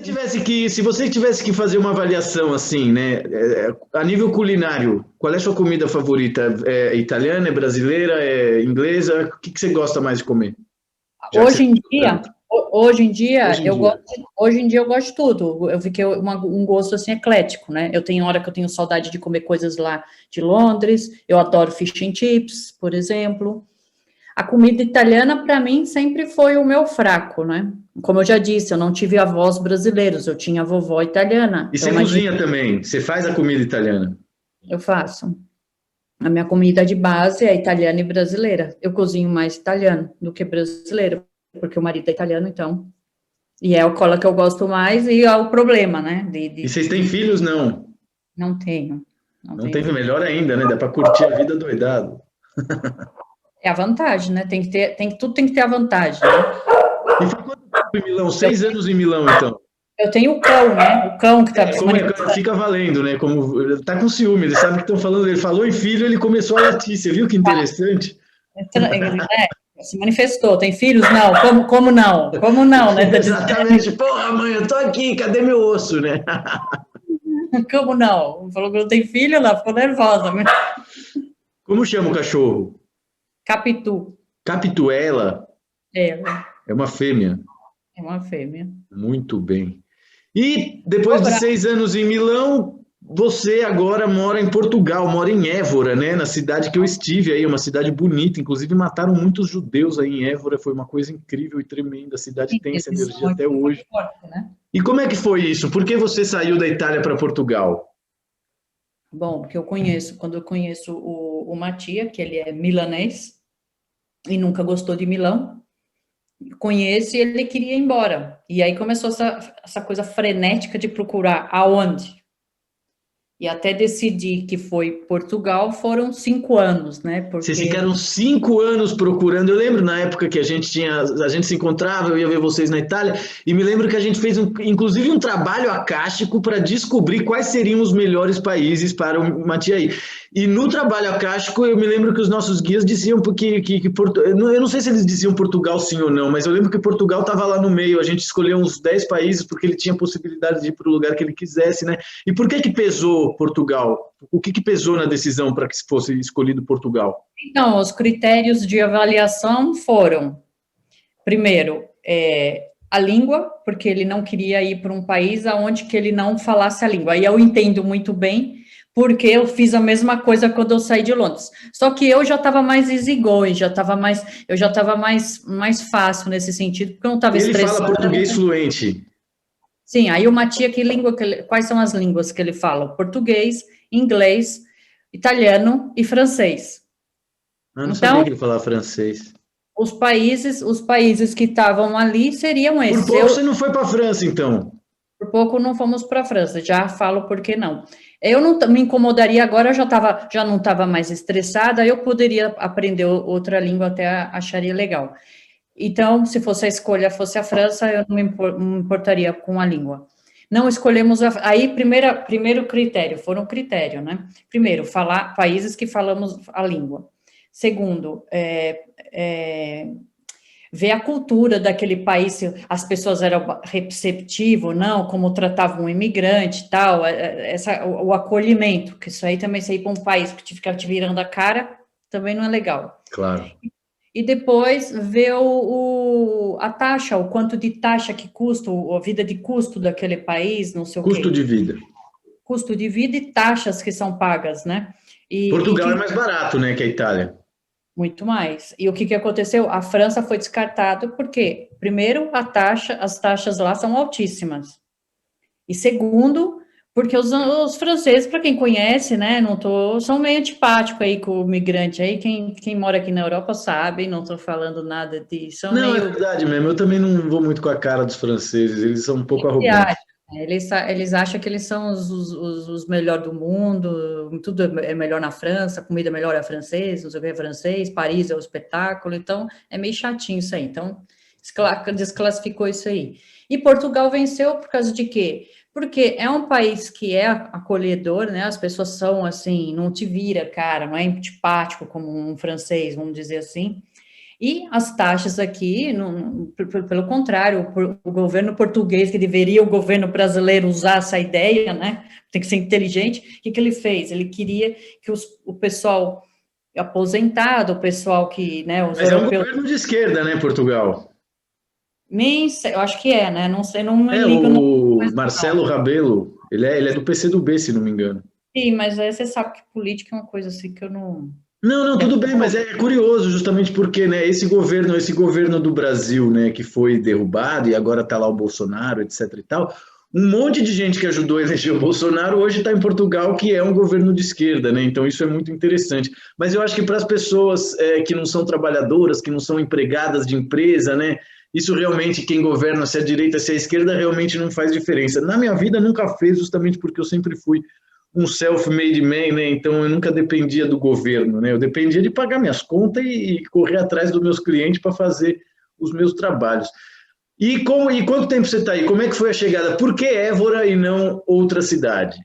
Se você tivesse que fazer uma avaliação assim, né? A nível culinário, qual é a sua comida favorita? É italiana, é brasileira, é inglesa? O que você gosta mais de comer? Já que você Hoje em viajou dia, tanto. Hoje em dia. hoje em dia eu gosto de tudo. Eu vi que um gosto assim eclético, né? Eu tenho hora que eu tenho saudade de comer coisas lá de Londres. Eu adoro fish and chips, por exemplo. A comida italiana, para mim, sempre foi o meu fraco, né? Como eu já disse, eu não tive avós brasileiros, eu tinha vovó italiana. E Então, você imagina, cozinha também? Você faz a comida italiana? eu faço. A minha comida de base é italiana e brasileira. Eu cozinho mais italiano do que brasileiro, porque o marido é italiano, então. E é o cola que eu gosto mais e é o problema, né? E vocês têm filhos? Não. Não tenho. Não Não tenho teve filho. melhor ainda, né? Dá para curtir a vida doidado. É a vantagem, né? Tudo tem que ter a vantagem, né? E foi quanto tempo em Milão? 6 anos em Milão, então. Eu tenho o cão, né? O cão que está se manifestando. Fica valendo, né? Como tá com ciúme, ele sabe que estão falando, ele falou em filho, ele começou a latir. Você viu que interessante? Se manifestou. Tem filhos? Não. Como não? Como não, né? Tá dizendo, Exatamente. Porra, mãe, eu tô aqui, cadê meu osso, né? como não? Falou que não tem filho, ela ficou nervosa. Como chama o cachorro? Capitu. Capituela. É, É uma fêmea. é uma fêmea. Muito bem. E depois de Cobra. 6 anos em Milão, você agora mora em Portugal, mora em Évora, né? Na cidade que eu estive aí, uma cidade bonita. Inclusive mataram muitos judeus aí em Évora, foi uma coisa incrível e tremenda. A cidade tem essa Eles são energia até muito hoje. fortes, né? E como é que foi isso? Por que você saiu da Itália para Portugal? Bom, porque quando eu conheço o Mattia, que ele é milanês, e nunca gostou de Milão, conheço, e ele queria ir embora. E aí começou essa coisa frenética de procurar aonde. E até decidir que foi Portugal, foram 5 anos, né? Vocês Porque ficaram 5 anos procurando. Eu lembro na época que a gente se encontrava, eu ia ver vocês na Itália, e me lembro que a gente fez inclusive um trabalho acástico para descobrir quais seriam os melhores países para o Matiaí. E no trabalho acástico, eu me lembro que os nossos guias diziam eu não sei se eles diziam Portugal sim ou não, mas eu lembro que Portugal estava lá no meio. A gente escolheu uns 10 países porque ele tinha possibilidade de ir para o lugar que ele quisesse, né? E por que pesou Portugal? O que pesou na decisão para que fosse escolhido Portugal? então, os critérios de avaliação foram, primeiro, a língua, porque ele não queria ir para um país onde que ele não falasse a língua. E eu entendo muito bem, porque eu fiz a mesma coisa quando eu saí de Londres. Só que eu já estava mais easygoing, eu já estava mais fácil nesse sentido, porque eu não estava Ele estressada. fala português fluente. Sim, aí o Matia, quais são as línguas que ele fala? Português, inglês, italiano e francês. Eu não sabia Então, que ele falava francês. os países que estavam ali seriam Por esses. pouco você não foi para a França, então. Por pouco não fomos para a França, já falo por que não. Eu não me incomodaria agora, já não estava mais estressada, eu poderia aprender outra língua, até acharia legal. Então, se fosse a escolha fosse a França, eu não me importaria com a língua. Não escolhemos aí, primeiro critério, foram critério, né? Primeiro, falar países que falamos a língua. Segundo, ver a cultura daquele país, se as pessoas eram receptivas ou não, como tratavam um imigrante e tal, o acolhimento, que isso aí também, se ir para um país que ficar te virando a cara, também não é legal. Claro. E depois ver a taxa, o quanto de taxa que custa, a vida de custo daquele país, não sei o quê. Custo de vida. Custo de vida e taxas que são pagas, né? Portugal é mais barato, né, que a Itália. Muito mais. E o que aconteceu? A França foi descartada porque, primeiro, as taxas lá são altíssimas. E segundo, porque os franceses, para quem conhece, né, são meio antipáticos aí com o migrante aí, quem mora aqui na Europa sabe, não estou falando nada disso. Não, é verdade mesmo, eu também não vou muito com a cara dos franceses, eles são um pouco arrogantes. Eles acham que eles são os melhores do mundo, tudo é melhor na França, comida melhor é francês, não sei o que é francês, Paris é o espetáculo, então é meio chatinho isso aí. Então, desclassificou isso aí. E Portugal venceu por causa de quê? Porque é um país que é acolhedor, né? As pessoas são assim, não te vira, cara, não é antipático como um francês, vamos dizer assim. E as taxas aqui, pelo contrário, o governo português, que deveria o governo brasileiro usar essa ideia, né? Tem que ser inteligente. O que ele fez? Ele queria que o pessoal aposentado, o pessoal que, né, os Mas europeus... é um governo de esquerda, né, Portugal? Eu acho que é, né? Não sei, não me É, ligo no... o Marcelo Rebelo, ele é do PCdoB, se não me engano. Sim, mas aí você sabe que política é uma coisa assim que eu não... Não, tudo bem, mas é curioso justamente porque, né, esse governo do Brasil, né, que foi derrubado e agora está lá o Bolsonaro, etc e tal, um monte de gente que ajudou a eleger o Bolsonaro hoje está em Portugal, que é um governo de esquerda, né, então isso é muito interessante. Mas eu acho que para as pessoas que não são trabalhadoras, que não são empregadas de empresa, né, isso realmente, quem governa, se é a direita, se é a esquerda, realmente não faz diferença. Na minha vida nunca fez, justamente porque eu sempre fui um self-made man, né? Então eu nunca dependia do governo, né? Eu dependia de pagar minhas contas e correr atrás dos meus clientes para fazer os meus trabalhos. E quanto tempo você está aí? Como é que foi a chegada? Por que Évora e não outra cidade?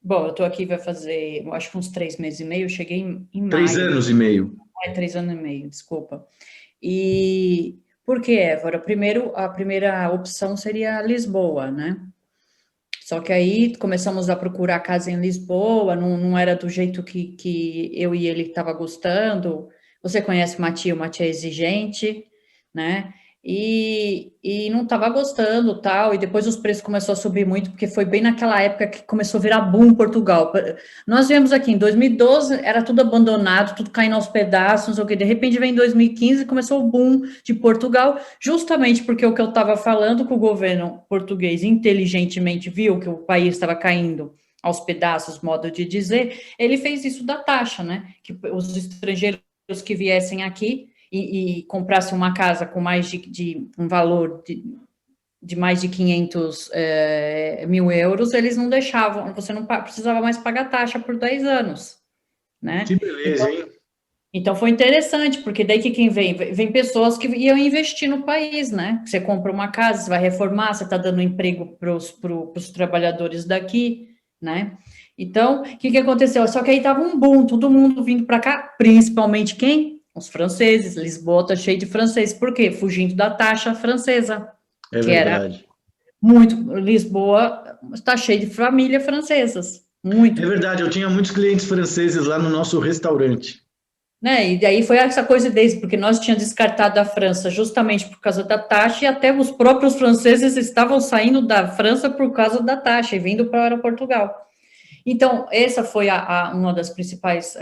Bom, eu estou aqui, vai fazer, acho que uns 3 meses e meio, eu cheguei em maio. 3 anos e meio. 3 anos e meio, desculpa. E por que Évora? Primeiro, a primeira opção seria Lisboa, né? Só que aí começamos a procurar casa em Lisboa, não era do jeito que eu e ele estava gostando. Você conhece o Matia é exigente, né? E não estava gostando, tal, e depois os preços começaram a subir muito, porque foi bem naquela época que começou a virar boom Portugal. Nós viemos aqui em 2012, era tudo abandonado, tudo caindo aos pedaços, não sei o que, de repente vem em 2015 e começou o boom de Portugal, justamente porque o que eu estava falando, que o governo português inteligentemente viu que o país estava caindo aos pedaços, modo de dizer, ele fez isso da taxa, né, que os estrangeiros que viessem aqui e comprasse uma casa com mais de um valor de mais de 500 mil euros, eles não deixavam, você não precisava mais pagar taxa por 10 anos, né? Que beleza, hein? Então foi interessante, porque daí que quem vem pessoas que iam investir no país, né? Você compra uma casa, você vai reformar, você está dando emprego para os trabalhadores daqui, né? Então, o que aconteceu? Só que aí estava um boom, todo mundo vindo para cá, principalmente quem? Os franceses. Lisboa está cheio de francês. Por quê? Fugindo da taxa francesa, É que era verdade. muito. Lisboa está cheio de famílias francesas, muito. É verdade, eu tinha muitos clientes franceses lá no nosso restaurante. Né? E daí foi essa coincidência, porque nós tínhamos descartado a França justamente por causa da taxa, e até os próprios franceses estavam saindo da França por causa da taxa e vindo para Portugal. Então, essa foi uma das principais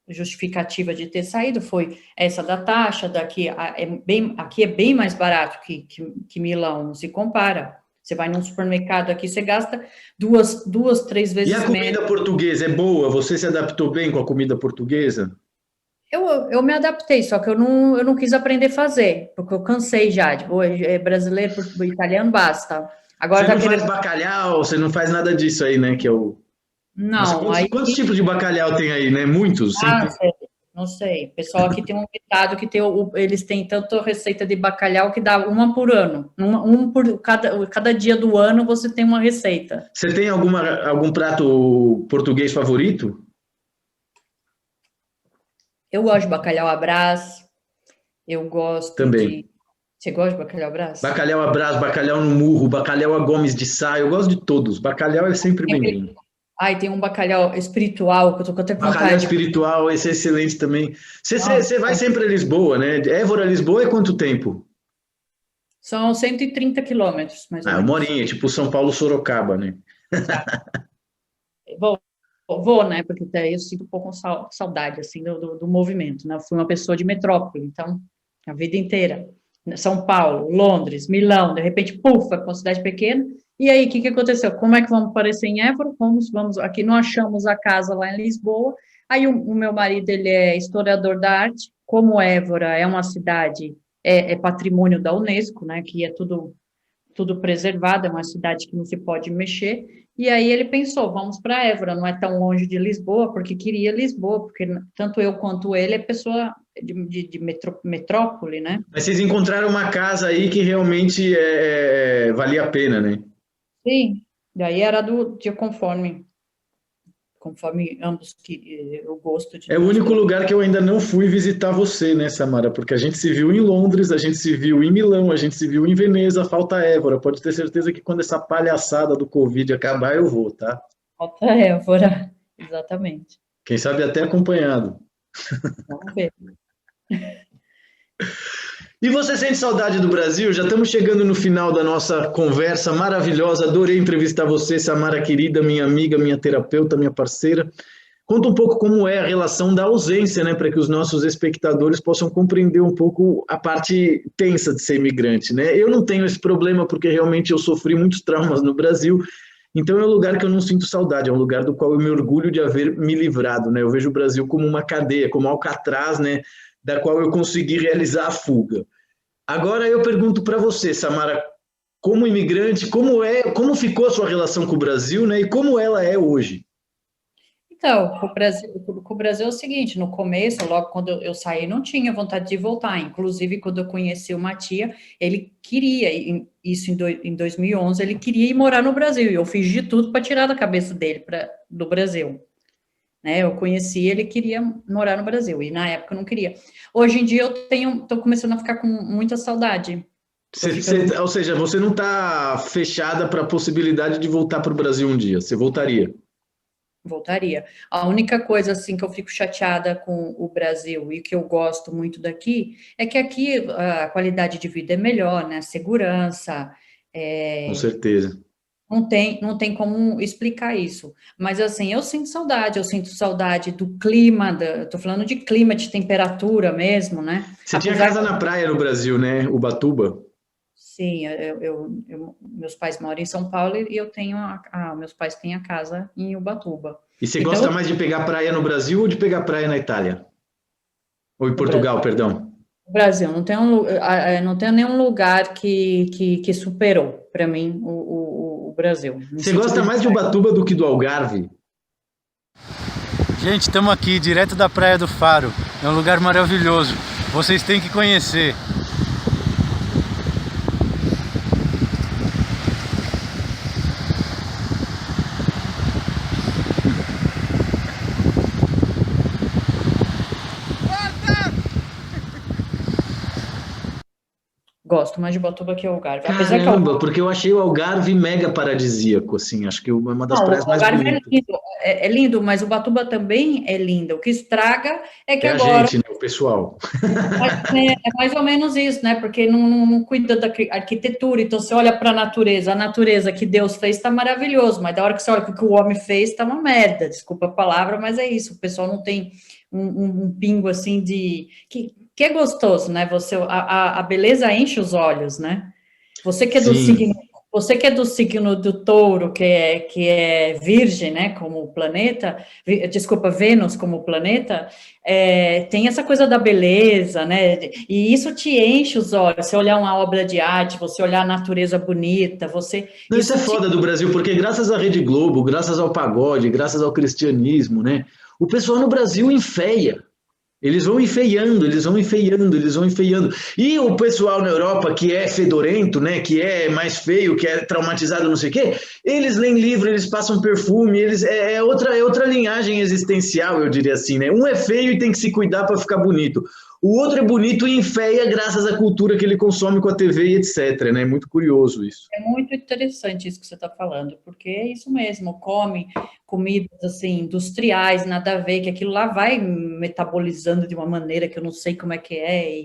justificativas de ter saído, foi essa da taxa, aqui é bem mais barato que Milão, não se compara. Você vai num supermercado aqui, você gasta duas, três E vezes a menos. comida portuguesa é boa? Você se adaptou bem com a comida portuguesa? Eu me adaptei, só que eu não quis aprender a fazer, porque eu cansei já, tipo, brasileiro, italiano, basta. Agora Você tá não faz querendo... bacalhau, você não faz nada disso aí, né? Que é o... Nossa, Não, quantos tipos de bacalhau tem aí, né? Muitos. não sei, não sei. O pessoal aqui tem um ditado que eles têm tanto receita de bacalhau que dá uma por ano. Por cada dia do ano você tem uma receita. Você tem algum prato português favorito? Eu gosto de bacalhau à Brás, eu gosto Também. de... Você gosta de bacalhau à Brás? Bacalhau à Brás, bacalhau no murro, bacalhau a Gomes de Sá. Eu gosto de todos. Bacalhau é sempre bem-vindo. Ai, tem um bacalhau espiritual que eu tô com até Bacalhau vontade. espiritual, esse é excelente também. Você vai Nossa, sempre a Lisboa, né? Évora, Lisboa é quanto tempo? são 130 quilômetros, mais ou Ah, uma menos. horinha, tipo São Paulo, Sorocaba, né? Tá. Vou, vou, né? Porque daí eu sinto um pouco saudade, assim, do movimento, né? Eu fui uma pessoa de metrópole, então, a vida inteira. São Paulo, Londres, Milão, de repente, puf, vai para uma cidade pequena. E aí, o que aconteceu? Como é que vamos aparecer em Évora? Vamos, aqui não achamos a casa lá em Lisboa. Aí o meu marido, ele é historiador da arte. Como Évora é uma cidade, é patrimônio da Unesco, né? Que é tudo preservado, é uma cidade que não se pode mexer. E aí ele pensou, vamos para Évora, não é tão longe de Lisboa, porque queria Lisboa, porque tanto eu quanto ele é pessoa de metrópole, né? Mas vocês encontraram uma casa aí que realmente valia a pena, né? Sim, daí era conforme ambos que o gosto de É o nós único dois. lugar que eu ainda não fui visitar você, né, Samara? Porque a gente se viu em Londres, a gente se viu em Milão, a gente se viu em Veneza, falta Évora. Pode ter certeza que quando essa palhaçada do Covid acabar, eu vou, tá? Falta Évora, exatamente. Quem sabe até acompanhado. Vamos ver. E você sente saudade do Brasil? Já estamos chegando no final da nossa conversa maravilhosa. Adorei entrevistar você, Samara querida, minha amiga, minha terapeuta, minha parceira. Conta um pouco como é a relação da ausência, né, para que os nossos espectadores possam compreender um pouco a parte tensa de ser imigrante, né? Eu não tenho esse problema porque realmente eu sofri muitos traumas no Brasil, então é um lugar que eu não sinto saudade, é um lugar do qual eu me orgulho de haver me livrado, né? Eu vejo o Brasil como uma cadeia, como Alcatraz, né, da qual eu consegui realizar a fuga. Agora eu pergunto para você, Samara, como imigrante, como ficou a sua relação com o Brasil, né, e como ela é hoje? Então, com o Brasil é o seguinte, no começo, logo quando eu saí, não tinha vontade de voltar. Inclusive, quando eu conheci o Matia, ele queria, isso em 2011, ele queria ir morar no Brasil, e eu fiz de tudo para tirar da cabeça dele do Brasil. Né? Eu conheci, ele queria morar no Brasil, e na época eu não queria. Hoje em dia eu estou começando a ficar com muita saudade. Tô ficando Ou seja, você não está fechada para a possibilidade de voltar para o Brasil um dia, você voltaria. Voltaria. A única coisa assim que eu fico chateada com o Brasil e que eu gosto muito daqui é que aqui a qualidade de vida é melhor, né? Segurança, Com é, certeza. não tem como explicar isso. Mas assim, eu sinto saudade do clima, estou falando de clima, de temperatura mesmo, né? Você tinha Apesar casa que na praia no Brasil, né? Ubatuba. sim, meus pais moram em São Paulo e eu tenho meus pais têm a casa em Ubatuba. E você Então gosta mais de pegar praia no Brasil ou de pegar praia na Itália? Ou em no Brasil. Portugal, perdão. No Brasil, não tem nenhum lugar que superou, para mim, o Brasil. Você gosta mais de Ubatuba do que do Algarve? Gente, estamos aqui direto da Praia do Faro. É um lugar maravilhoso. Vocês têm que conhecer. Gosto mais de Ubatuba que o Algarve. Apesar que porque eu achei o Algarve mega paradisíaco, assim, acho que é uma das praias mais bonitas. É lindo, mas o Ubatuba também é lindo. O que estraga é que agora... a gente, né, o pessoal. É mais ou menos isso, né? Porque não cuida da arquitetura, então você olha para a natureza que Deus fez está maravilhoso, mas da hora que você olha o que o homem fez, está uma merda, desculpa a palavra, mas é isso, o pessoal não tem um pingo assim de... Que é gostoso, né? A beleza enche os olhos, né? Você que é do signo do touro, que é virgem, né, como planeta, desculpa, Vênus como planeta, tem essa coisa da beleza, né, e isso te enche os olhos, você olhar uma obra de arte, você olhar a natureza bonita, Não, isso é foda do Brasil, porque graças à Rede Globo, graças ao pagode, graças ao cristianismo, né, o pessoal no Brasil enfeia. Eles vão enfeiando, eles vão enfeiando, eles vão enfeiando. E o pessoal na Europa que é fedorento, né, que é mais feio, que é traumatizado, não sei o quê, eles leem livro, eles passam perfume, é outra linhagem existencial, eu diria assim, né? Um é feio e tem que se cuidar para ficar bonito. O outro é bonito e enfeia graças à cultura que ele consome com a TV e etc, né? É muito curioso isso. É muito interessante isso que você está falando, porque é isso mesmo, come comidas assim, industriais, nada a ver, que aquilo lá vai metabolizando de uma maneira que eu não sei como é que é,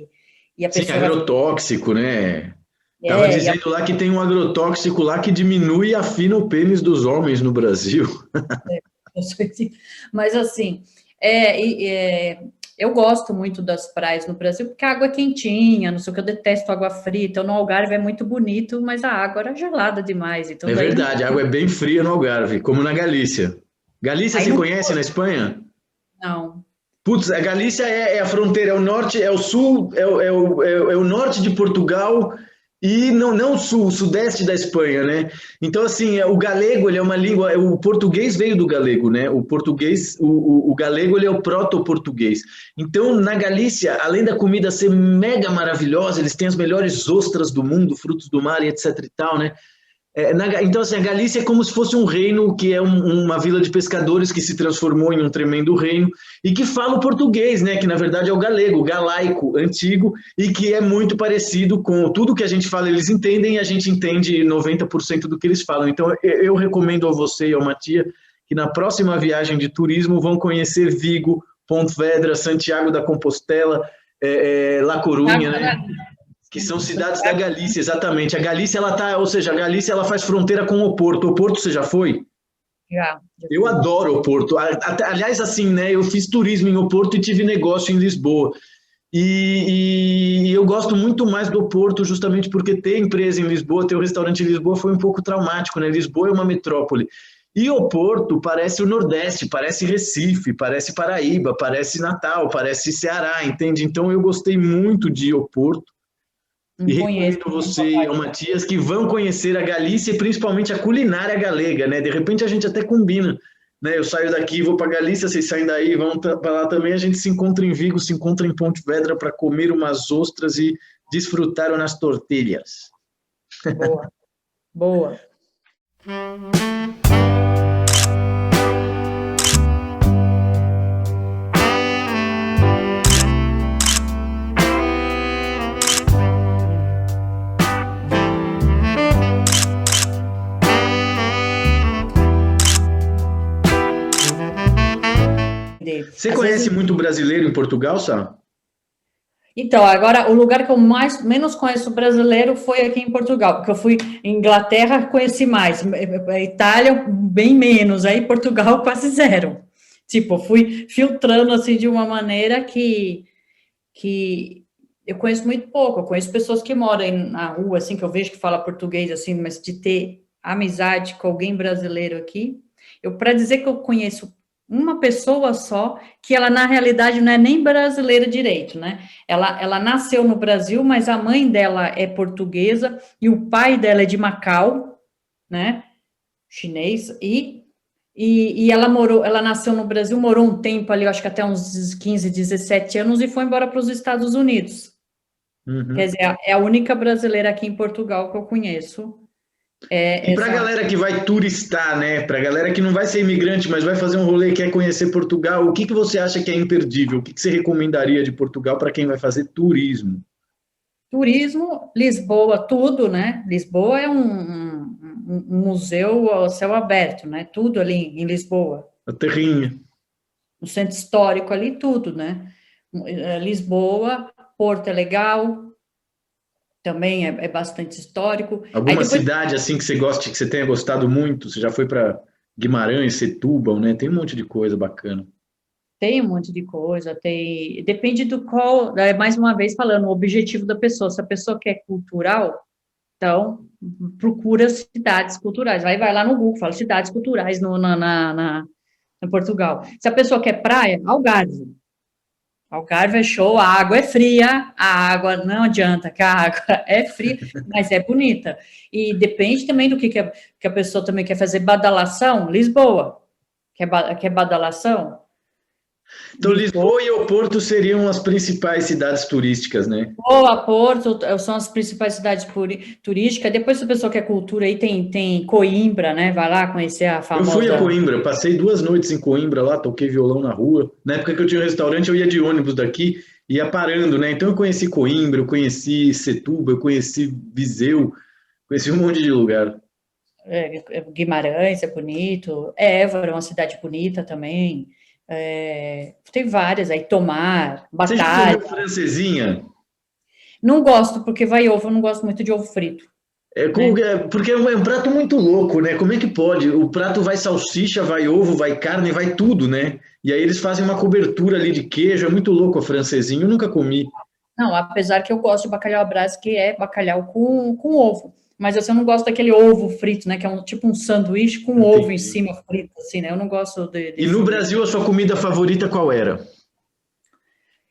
e a pessoa... Sim, agrotóxico, né? Estava dizendo lá que tem um agrotóxico lá que diminui e afina o pênis dos homens no Brasil. Mas assim, eu gosto muito das praias no Brasil, porque a água é quentinha, não sei o que, eu detesto água fria, então no Algarve é muito bonito, mas a água era gelada demais. Então é verdade, a água é bem fria no Algarve, como na Galícia. Galícia se conhece na Espanha? Não. Putz, a Galícia é a fronteira, é o norte, é o sul, é o norte de Portugal e não o sul, o sudeste da Espanha, né? Então, assim, o galego, ele é uma língua, o português veio do galego, né? O português, o galego, ele é o proto-português. Então, na Galícia, além da comida ser mega maravilhosa, eles têm as melhores ostras do mundo, frutos do mar e etc e tal, né? Então, assim, a Galícia é como se fosse um reino que é uma vila de pescadores que se transformou em um tremendo reino e que fala o português, né? Que na verdade é o galego, o galaico antigo, e que é muito parecido com tudo que a gente fala, eles entendem e a gente entende 90% do que eles falam. Então, eu recomendo a você e ao Matia que na próxima viagem de turismo vão conhecer Vigo, Pontevedra, Santiago da Compostela, La Coruña, né? Que são cidades da Galícia, exatamente. A Galícia, a Galícia, ela faz fronteira com o Porto. O Porto, você já foi? Já. Eu adoro o Porto. Aliás, assim, né? Eu fiz turismo em Oporto e tive negócio em Lisboa. E eu gosto muito mais do Porto, justamente porque ter empresa em Lisboa, ter um restaurante em Lisboa foi um pouco traumático, né? Lisboa é uma metrópole. E o Porto parece o Nordeste, parece Recife, parece Paraíba, parece Natal, parece Ceará, entende? Então eu gostei muito de ir ao Porto. E recomendo você e ao Matias que vão conhecer a Galícia e principalmente a culinária galega, né? De repente a gente até combina, né? Eu saio daqui, vou para Galícia, vocês saem daí, vão para lá também, a gente se encontra em Vigo, se encontra em Pontevedra para comer umas ostras e desfrutar umas tortilhas. Boa, boa. Você conhece muito brasileiro em Portugal, Sá? Então, agora, o lugar que eu menos conheço brasileiro foi aqui em Portugal, porque eu fui em Inglaterra, conheci mais, Itália, bem menos, aí Portugal, quase zero. Tipo, fui filtrando, assim, de uma maneira que eu conheço muito pouco, eu conheço pessoas que moram na rua, assim, que eu vejo que fala português, assim, mas de ter amizade com alguém brasileiro aqui, para dizer que eu conheço uma pessoa só, que ela na realidade não é nem brasileira direito, né? Ela nasceu no Brasil, mas a mãe dela é portuguesa e o pai dela é de Macau, né? Chinês, e ela nasceu no Brasil, morou um tempo ali, eu acho que até uns 15, 17 anos, e foi embora para os Estados Unidos. Quer dizer, é a única brasileira aqui em Portugal que eu conheço. E para a galera que vai turistar, né? Para a galera que não vai ser imigrante, mas vai fazer um rolê e quer conhecer Portugal, o que que você acha que é imperdível? O que que você recomendaria de Portugal para quem vai fazer turismo? Turismo, Lisboa, tudo, né? Lisboa é um museu ao céu aberto, né? Tudo ali em Lisboa. A terrinha. No centro histórico ali, tudo, né? Lisboa, Porto é legal, também é bastante histórico. Alguma cidade assim que você goste, que você tenha gostado muito? Você já foi para Guimarães, Setúbal, né? Tem um monte de coisa bacana. Tem um monte de coisa, depende do qual, mais uma vez falando, o objetivo da pessoa. Se a pessoa quer cultural, então procura cidades culturais. Vai lá no Google, fala cidades culturais em Portugal. Se a pessoa quer praia, Algarve. Algarve é show, a água é fria, a água não adianta, que a água é fria, mas é bonita. E depende também do que a pessoa também quer fazer. Badalação, Lisboa. Quer badalação? Então, Lisboa e Oporto seriam as principais cidades turísticas, né? Lisboa, Porto, são as principais cidades turísticas. Depois, se a pessoa quer cultura, aí tem Coimbra, né? Vai lá conhecer a famosa... Eu fui a Coimbra, passei 2 noites em Coimbra lá, toquei violão na rua. Na época que eu tinha um restaurante, eu ia de ônibus daqui, ia parando, né? Então eu conheci Coimbra, eu conheci Setúbal, eu conheci Viseu, conheci um monte de lugar. Guimarães é bonito, Évora é uma cidade bonita também. Tem várias aí, Tomar, Você já Batalha. comeu francesinha? Não gosto, porque vai ovo, eu não gosto muito de ovo frito. Porque é um prato muito louco, né? Como é que pode? O prato vai salsicha, vai ovo, vai carne, vai tudo, né? E aí eles fazem uma cobertura ali de queijo, é muito louco a francesinha, eu nunca comi. Não, apesar que eu gosto de bacalhau à Brás, que é bacalhau com ovo. Mas eu não gosto daquele ovo frito, né? Que é tipo um sanduíche com Entendi. ovo em cima frito, assim, né? Eu não gosto E no Brasil, a sua comida favorita qual era?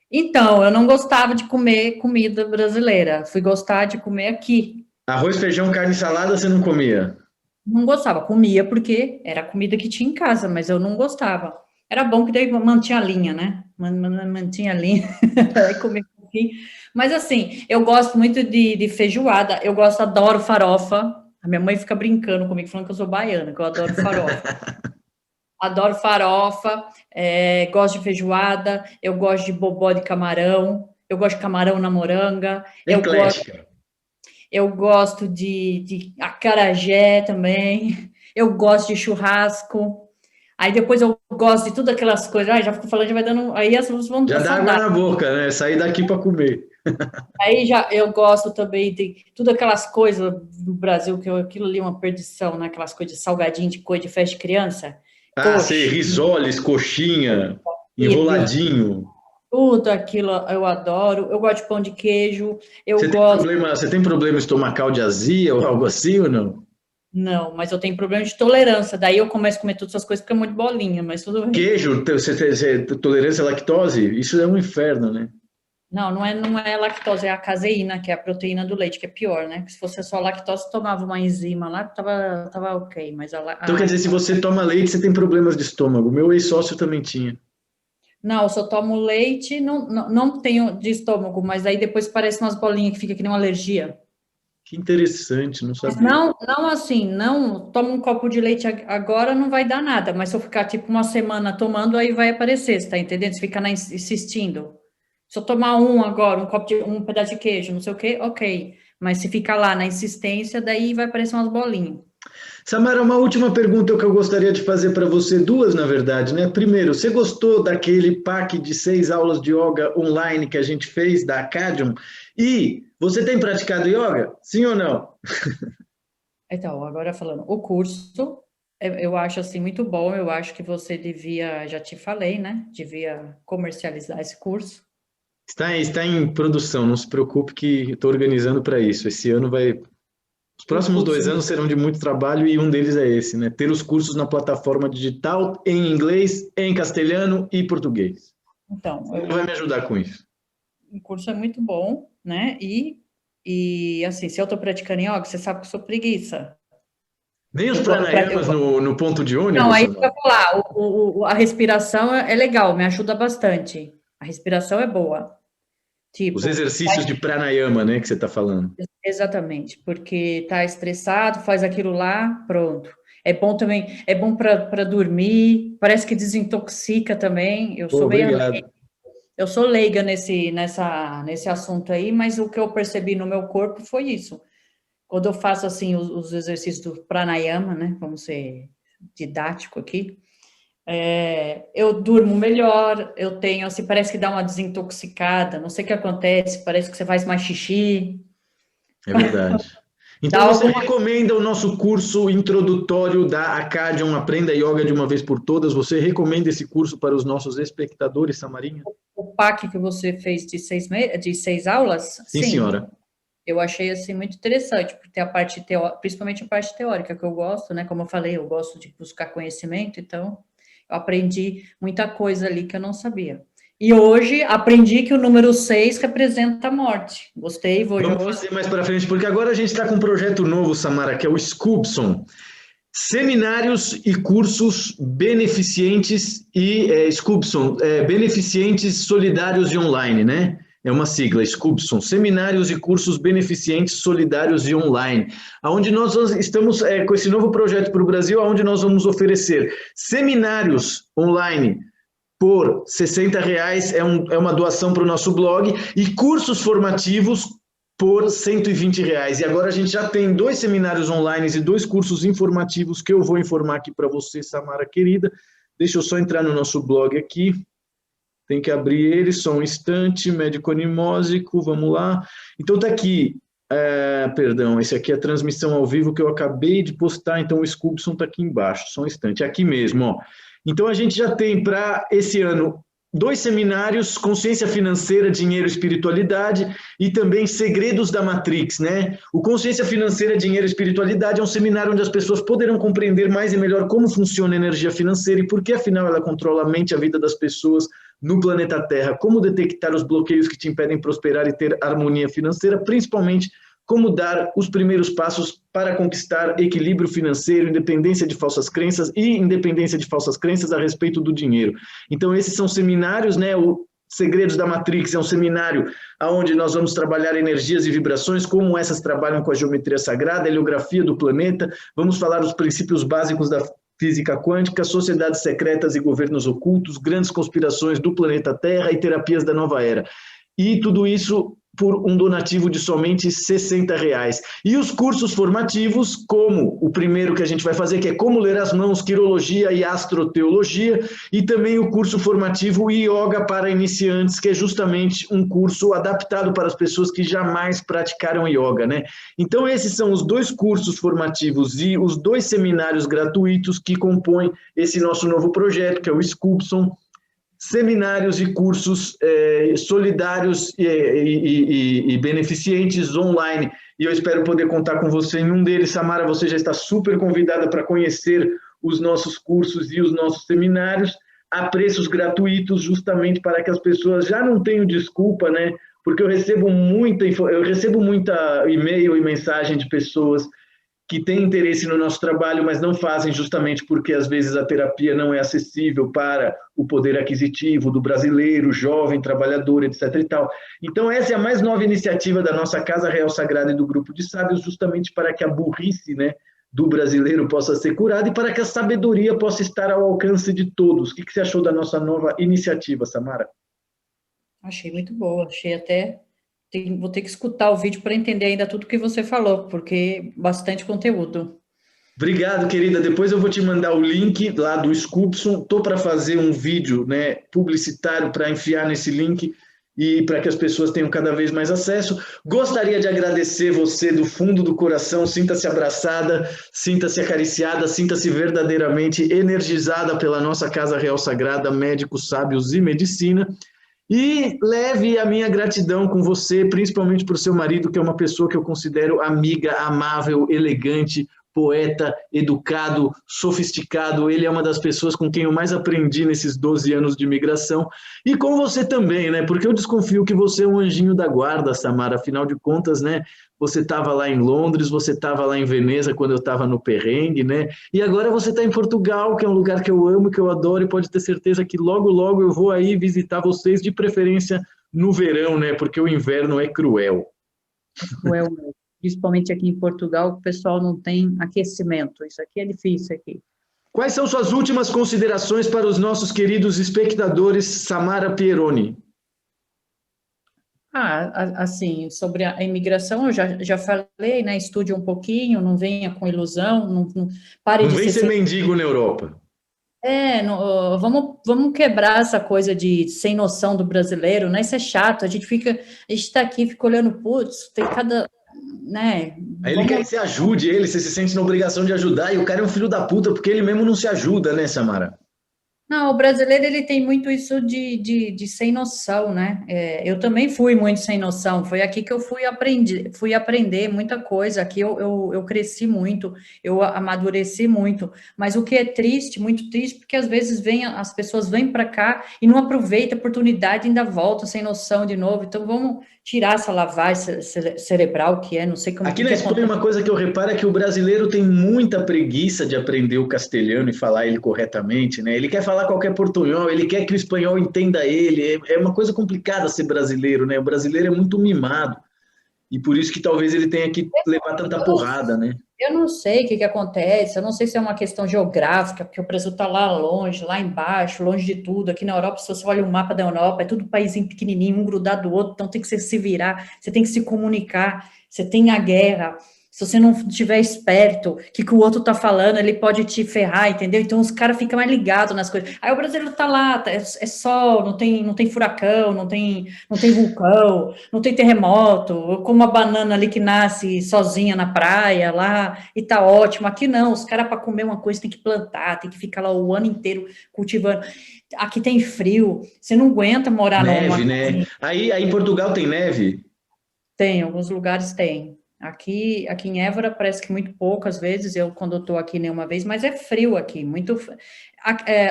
Então, eu não gostava de comer comida brasileira. Fui gostar de comer aqui. Arroz, feijão, carne e salada você não comia? Não gostava. Comia porque era a comida que tinha em casa, mas eu não gostava. Era bom que daí mantinha a linha, né? Mantinha a linha. Aí comia um pouquinho. Mas assim, eu gosto muito de feijoada. Adoro farofa. A minha mãe fica brincando comigo, falando que eu sou baiana, que eu adoro farofa. Adoro farofa, gosto de feijoada, eu gosto de bobó de camarão, eu gosto de camarão na moranga, Eclética. eu gosto de acarajé também, eu gosto de churrasco, aí depois eu gosto de tudo aquelas coisas, já fico falando, já vai dando, aí as pessoas vão... Já dá água na boca, né? Sair daqui para comer. Aí eu gosto também de tudo aquelas coisas do Brasil, que aquilo ali é uma perdição, né? Aquelas coisas de salgadinho, de coisa de festa de criança. Sei, risoles, coxinha, enroladinho. Tudo aquilo eu adoro. Eu gosto de pão de queijo. Você tem problema estomacal de azia ou algo assim ou não? Não, mas eu tenho problema de tolerância. Daí eu começo a comer todas essas coisas porque é muito bolinha, mas tudo bem. Queijo, você tem tolerância à lactose? Isso é um inferno, né? Não é lactose, é a caseína, que é a proteína do leite, que é pior, né? Se fosse só lactose, tomava uma enzima lá, tava ok, mas Então quer dizer, se você toma leite, você tem problemas de estômago. O meu ex-sócio também tinha. Não, eu só tomo leite, não tenho de estômago, mas aí depois parece umas bolinhas que fica que nem uma alergia. Que interessante, não sabia. Não assim, não toma um copo de leite agora, não vai dar nada, mas se eu ficar tipo uma semana tomando, aí vai aparecer, você tá entendendo? Se ficar insistindo. Se eu tomar agora, um pedaço de queijo, não sei o quê, ok. Mas se ficar lá na insistência, daí vai aparecer umas bolinhas. Samara, uma última pergunta que eu gostaria de fazer para você, duas na verdade, né? Primeiro, você gostou daquele pack de 6 aulas de yoga online que a gente fez da Acadium? E você tem praticado yoga? Sim ou não? Então, agora falando, o curso, eu acho assim muito bom, eu acho que você devia, já te falei, né? Devia comercializar esse curso. Está em produção, não se preocupe que estou organizando para isso. Esse ano vai Os próximos 2 anos serão de muito trabalho e um deles é esse, né? Ter os cursos na plataforma digital em inglês, em castelhano e português. Então, Você vai me ajudar com isso. O curso é muito bom, né? E assim, se eu estou praticando yoga, você sabe que eu sou preguiça. Nem os pranayamas no ponto de ônibus? Não, aí eu vou falar, a respiração é legal, me ajuda bastante. A respiração é boa. Tipo, os exercícios de pranayama, né, que você está falando. Exatamente, porque tá estressado, faz aquilo lá, pronto. É bom também, é bom para dormir, parece que desintoxica também. Eu sou meio leiga, eu sou leiga nesse assunto aí, mas o que eu percebi no meu corpo foi isso. Quando eu faço assim os exercícios do pranayama, né? Vamos ser didático aqui. Eu durmo melhor, eu tenho assim, parece que dá uma desintoxicada, não sei o que acontece, parece que você faz mais xixi. É verdade. Então você recomenda o nosso curso introdutório da Acadian Aprenda Yoga de uma vez por todas? Você recomenda esse curso para os nossos espectadores, Samarinha? O PAC que você fez de 6 aulas? Sim, senhora. Eu achei assim muito interessante, porque tem a parte principalmente a parte teórica que eu gosto, né? Como eu falei, eu gosto de buscar conhecimento, então eu aprendi muita coisa ali que eu não sabia. E hoje aprendi que o número 6 representa a morte. Gostei, Vamos fazer mais para frente, porque agora a gente está com um projeto novo, Samara, que é o Scubson. Seminários e cursos beneficentes Scubson, beneficentes solidários e online, né? É uma sigla, Scubson, Seminários e Cursos Beneficentes Solidários e Online, onde nós estamos com esse novo projeto para o Brasil, onde nós vamos oferecer seminários online por R$60, é uma doação para o nosso blog, e cursos formativos por R$120. E agora a gente já tem 2 seminários online e 2 cursos informativos que eu vou informar aqui para você, Samara querida. Deixa eu só entrar no nosso blog aqui. Tem que abrir ele, só um instante, médico animósico, vamos lá. Então tá aqui, perdão, esse aqui é a transmissão ao vivo que eu acabei de postar, então o Scubson tá aqui embaixo, só um instante, aqui mesmo, ó. Então a gente já tem para esse ano 2 seminários, Consciência Financeira, Dinheiro e Espiritualidade, e também Segredos da Matrix, né? O Consciência Financeira, Dinheiro e Espiritualidade é um seminário onde as pessoas poderão compreender mais e melhor como funciona a energia financeira e por que, afinal, ela controla a mente e a vida das pessoas no planeta Terra, como detectar os bloqueios que te impedem prosperar e ter harmonia financeira, principalmente como dar os primeiros passos para conquistar equilíbrio financeiro, independência de falsas crenças a respeito do dinheiro. Então, esses são seminários, né? O Segredos da Matrix é um seminário onde nós vamos trabalhar energias e vibrações, como essas trabalham com a geometria sagrada, a heliografia do planeta, vamos falar dos princípios básicos da física quântica, sociedades secretas e governos ocultos, grandes conspirações do planeta Terra e terapias da nova era. E tudo isso por um donativo de somente R$60. E os cursos formativos, como o primeiro que a gente vai fazer, que é Como Ler as Mãos, Quirologia e Astroteologia, e também o curso formativo Yoga para Iniciantes, que é justamente um curso adaptado para as pessoas que jamais praticaram yoga, né? Então esses são os 2 cursos formativos e os 2 seminários gratuitos que compõem esse nosso novo projeto, que é o Scubson, seminários e cursos solidários e beneficentes online, e eu espero poder contar com você em um deles. Samara, você já está super convidada para conhecer os nossos cursos e os nossos seminários a preços gratuitos, justamente para que as pessoas já não tenham desculpa, né? Porque eu recebo muita e-mail e mensagem de pessoas que têm interesse no nosso trabalho, mas não fazem justamente porque, às vezes, a terapia não é acessível para o poder aquisitivo do brasileiro, jovem, trabalhador, etc. e tal. Então, essa é a mais nova iniciativa da nossa Casa Real Sagrada e do Grupo de Sábios, justamente para que a burrice, né, do brasileiro possa ser curada e para que a sabedoria possa estar ao alcance de todos. O que você achou da nossa nova iniciativa, Samara? Achei muito boa, achei até... Vou ter que escutar o vídeo para entender ainda tudo que você falou, porque bastante conteúdo. Obrigado, querida. Depois eu vou te mandar o link lá do Scubson. Estou para fazer um vídeo, né, publicitário para enfiar nesse link e para que as pessoas tenham cada vez mais acesso. Gostaria de agradecer você do fundo do coração. Sinta-se abraçada, sinta-se acariciada, sinta-se verdadeiramente energizada pela nossa Casa Real Sagrada, Médicos, Sábios e Medicina. E leve a minha gratidão com você, principalmente para o seu marido, que é uma pessoa que eu considero amiga, amável, elegante, poeta, educado, sofisticado. Ele é uma das pessoas com quem eu mais aprendi nesses 12 anos de imigração. E com você também, né? Porque eu desconfio que você é um anjinho da guarda, Samara. Afinal de contas, né? Você estava lá em Londres, você estava lá em Veneza quando eu estava no perrengue, né? E agora você está em Portugal, que é um lugar que eu amo, que eu adoro, e pode ter certeza que logo, logo eu vou aí visitar vocês, de preferência no verão, né? Porque o inverno é cruel. Cruel, principalmente aqui em Portugal, o pessoal não tem aquecimento. Isso aqui é difícil aqui. Quais são suas últimas considerações para os nossos queridos espectadores, Samara Pieroni? Assim, sobre a imigração, eu já falei, né? Estude um pouquinho, não venha com ilusão, não pare Não de vem ser mendigo na Europa. Vamos quebrar essa coisa de sem noção do brasileiro, né? Isso é chato, a gente está aqui, fica olhando, putz, tem cada, né? Aí ele quer que você ajude ele, você se sente na obrigação de ajudar, e o cara é um filho da puta, porque ele mesmo não se ajuda, né, Samara? Não, o brasileiro, ele tem muito isso de sem noção, né? Eu também fui muito sem noção, foi aqui que eu fui aprender muita coisa, aqui eu cresci muito, eu amadureci muito, mas o que é triste, muito triste, porque às vezes as pessoas vêm para cá e não aproveitam a oportunidade e ainda voltam sem noção de novo, então vamos tirar essa lavagem cerebral que não sei como... Aqui na Espanha, uma coisa que eu reparo é que o brasileiro tem muita preguiça de aprender o castelhano e falar ele corretamente, né? Ele quer falar qualquer portunhol, ele quer que o espanhol entenda ele, é uma coisa complicada ser brasileiro, né? O brasileiro é muito mimado, e por isso que talvez ele tenha que levar tanta porrada, né? Eu não sei o que acontece, eu não sei se é uma questão geográfica, porque o Brasil está lá longe, lá embaixo, longe de tudo. Aqui na Europa, se você olha o mapa da Europa, é tudo paísinho pequenininho, um grudado do outro, então tem que se virar, você tem que se comunicar, você tem a guerra. Se você não estiver esperto, o que o outro está falando, ele pode te ferrar, entendeu? Então os caras ficam mais ligados nas coisas. Aí o brasileiro está lá, é sol, não tem furacão, não tem vulcão, não tem terremoto, como uma banana ali que nasce sozinha na praia lá, e tá ótimo. Aqui não, os caras para comer uma coisa tem que plantar, tem que ficar lá o ano inteiro cultivando. Aqui tem frio, você não aguenta morar neve, né? Aí em Portugal tem neve? Tem, alguns lugares tem. Aqui em Évora parece que muito poucas vezes, quando eu estou aqui nenhuma vez, mas é frio aqui, muito...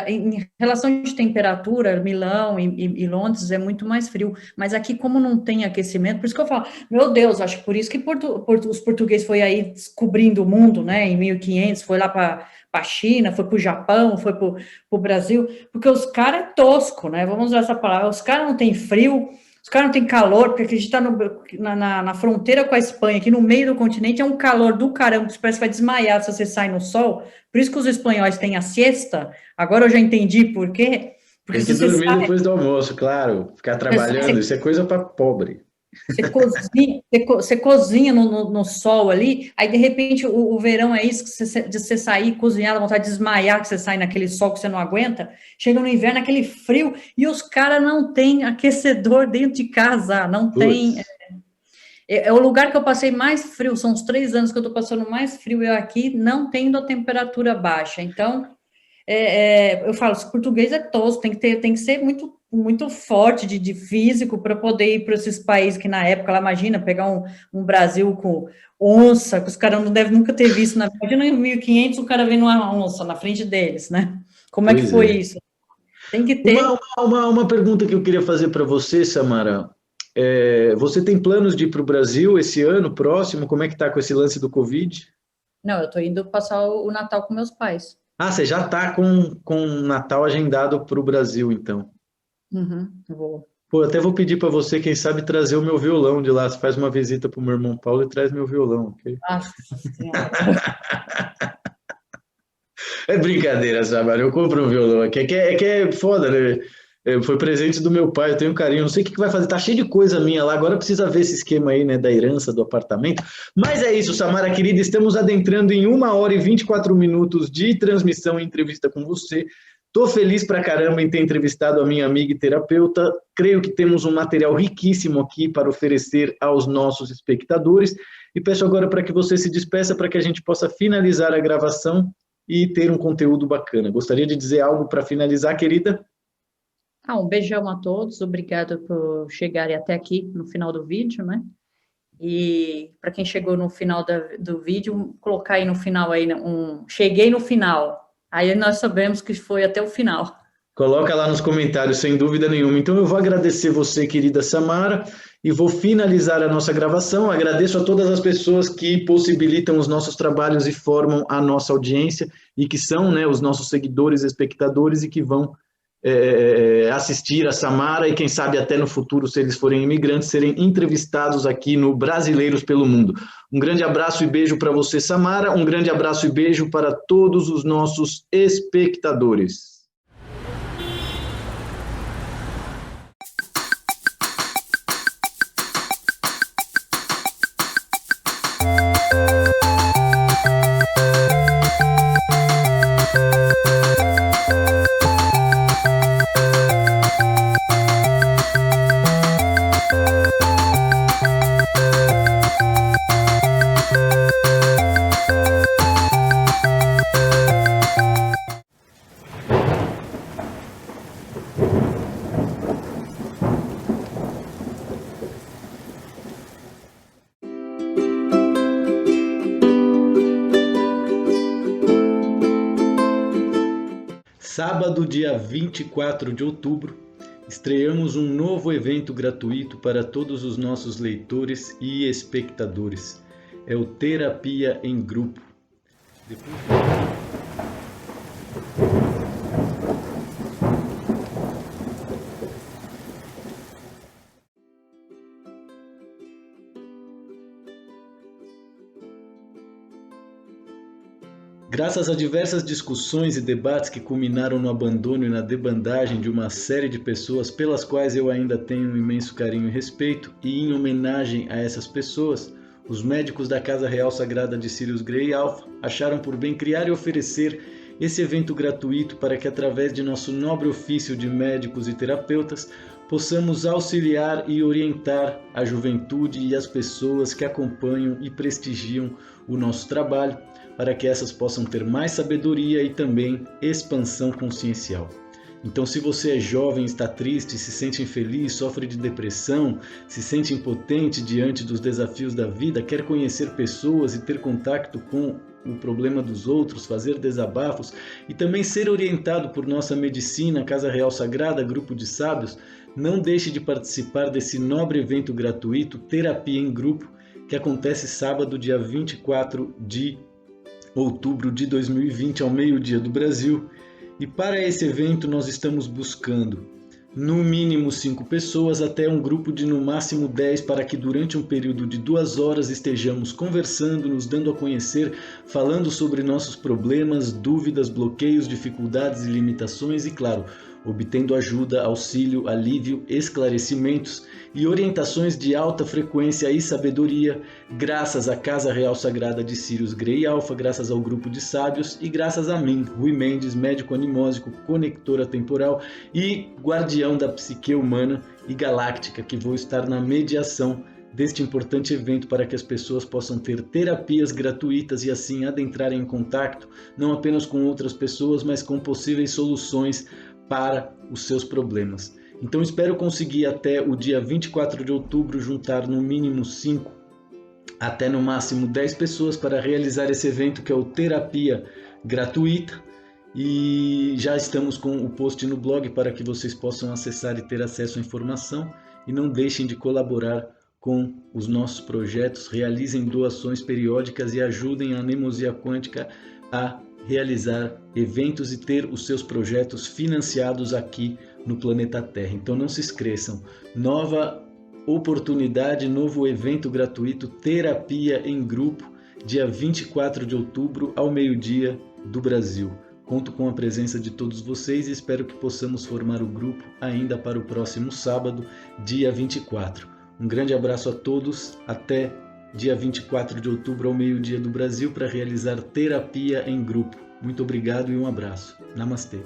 em relação de temperatura, Milão e Londres é muito mais frio, mas aqui como não tem aquecimento, por isso que eu falo, meu Deus, acho que por isso que os portugueses foi aí descobrindo o mundo, né, em 1500, foi lá para a China, foi para o Japão, foi para o Brasil, porque os caras é tosco, né, vamos usar essa palavra, os caras não têm frio, os caras não têm calor, porque a gente está na fronteira com a Espanha, aqui no meio do continente, é um calor do caramba, que parece que vai desmaiar se você sai no sol. Por isso que os espanhóis têm a siesta. Agora eu já entendi por quê. Porque tem que dormir depois do almoço, claro. Ficar trabalhando, isso é coisa para pobre. Você cozinha no sol ali, aí de repente o verão é isso, de você sair, cozinhar, dá vontade de desmaiar, que você sai naquele sol que você não aguenta, chega no inverno, aquele frio, e os caras não têm aquecedor dentro de casa, não tem... É o lugar que eu passei mais frio, são os 3 anos que eu estou passando mais frio, eu aqui, não tendo a temperatura baixa, então... eu falo, se português é tosco, tem que ser muito, muito forte de físico para poder ir para esses países que na época, ela imagina, pegar um Brasil com onça, que os caras não devem nunca ter visto, imagina em 1500 o cara vendo uma onça na frente deles, né? Como é que foi isso? Tem que ter... Uma pergunta que eu queria fazer para você, Samara, você tem planos de ir para o Brasil esse ano, próximo? Como é que está com esse lance do Covid? Não, eu estou indo passar o Natal com meus pais. Ah, você já está com o Natal agendado para o Brasil, então. Vou. Pô, até vou pedir para você, quem sabe, trazer o meu violão de lá. Você faz uma visita para o meu irmão Paulo e traz meu violão, ok? Nossa Senhora. É brincadeira, Samara. Eu compro um violão aqui. É que é foda, né? Foi presente do meu pai, eu tenho carinho. Não sei o que vai fazer. Tá cheio de coisa minha lá. Agora precisa ver esse esquema aí, né? Da herança do apartamento. Mas é isso, Samara, querida. Estamos adentrando em 1 hora e 24 minutos de transmissão e entrevista com você. Estou feliz pra caramba em ter entrevistado a minha amiga e terapeuta. Creio que temos um material riquíssimo aqui para oferecer aos nossos espectadores. E peço agora para que você se despeça para que a gente possa finalizar a gravação e ter um conteúdo bacana. Gostaria de dizer algo para finalizar, querida? Um beijão a todos, obrigada por chegarem até aqui no final do vídeo, né? E para quem chegou no final do vídeo, colocar aí no final aí cheguei no final. Aí nós sabemos que foi até o final. Coloca lá nos comentários, sem dúvida nenhuma. Então eu vou agradecer você, querida Samara, e vou finalizar a nossa gravação. Agradeço a todas as pessoas que possibilitam os nossos trabalhos e formam a nossa audiência, e que são, né, os nossos seguidores, espectadores, e que vão assistir a Samara, e quem sabe até no futuro, se eles forem imigrantes, serem entrevistados aqui no Brasileiros pelo Mundo. Um grande abraço e beijo para você, Samara. Um grande abraço e beijo para todos os nossos espectadores. Sábado, dia 24 de outubro, estreamos um novo evento gratuito para todos os nossos leitores e espectadores. É o Terapia em Grupo. Graças a diversas discussões e debates que culminaram no abandono e na debandagem de uma série de pessoas pelas quais eu ainda tenho um imenso carinho e respeito, e em homenagem a essas pessoas, os médicos da Casa Real Sagrada de Sirius Grey Alpha acharam por bem criar e oferecer esse evento gratuito para que, através de nosso nobre ofício de médicos e terapeutas, possamos auxiliar e orientar a juventude e as pessoas que acompanham e prestigiam o nosso trabalho, para que essas possam ter mais sabedoria e também expansão consciencial. Então, se você é jovem, está triste, se sente infeliz, sofre de depressão, se sente impotente diante dos desafios da vida, quer conhecer pessoas e ter contato com o problema dos outros, fazer desabafos e também ser orientado por nossa medicina, Casa Real Sagrada, Grupo de Sábios, não deixe de participar desse nobre evento gratuito, Terapia em Grupo, que acontece sábado, dia 24 de outubro de 2020, ao meio-dia do Brasil. E para esse evento nós estamos buscando no mínimo 5 pessoas até um grupo de no máximo 10, para que durante um período de 2 horas estejamos conversando, nos dando a conhecer, falando sobre nossos problemas, dúvidas, bloqueios, dificuldades e limitações e, claro, obtendo ajuda, auxílio, alívio, esclarecimentos e orientações de alta frequência e sabedoria, graças à Casa Real Sagrada de Sirius Grey Alpha, graças ao Grupo de Sábios e graças a mim, Rui Mendes, médico animósico, conector atemporal e guardião da psique humana e galáctica, que vou estar na mediação deste importante evento para que as pessoas possam ter terapias gratuitas e assim adentrarem em contato não apenas com outras pessoas, mas com possíveis soluções para os seus problemas. Então espero conseguir até o dia 24 de outubro juntar no mínimo 5 até no máximo 10 pessoas para realizar esse evento, que é o Terapia Gratuita, e já estamos com o post no blog para que vocês possam acessar e ter acesso à informação, e não deixem de colaborar com os nossos projetos, realizem doações periódicas e ajudem a Anemosia Quântica a realizar eventos e ter os seus projetos financiados aqui no planeta Terra. Então não se esqueçam, nova oportunidade, novo evento gratuito, Terapia em Grupo, dia 24 de outubro, ao meio-dia do Brasil. Conto com a presença de todos vocês e espero que possamos formar o grupo ainda para o próximo sábado, dia 24. Um grande abraço a todos, até dia 24 de outubro ao meio-dia do Brasil para realizar Terapia em Grupo. Muito obrigado e um abraço. Namastê.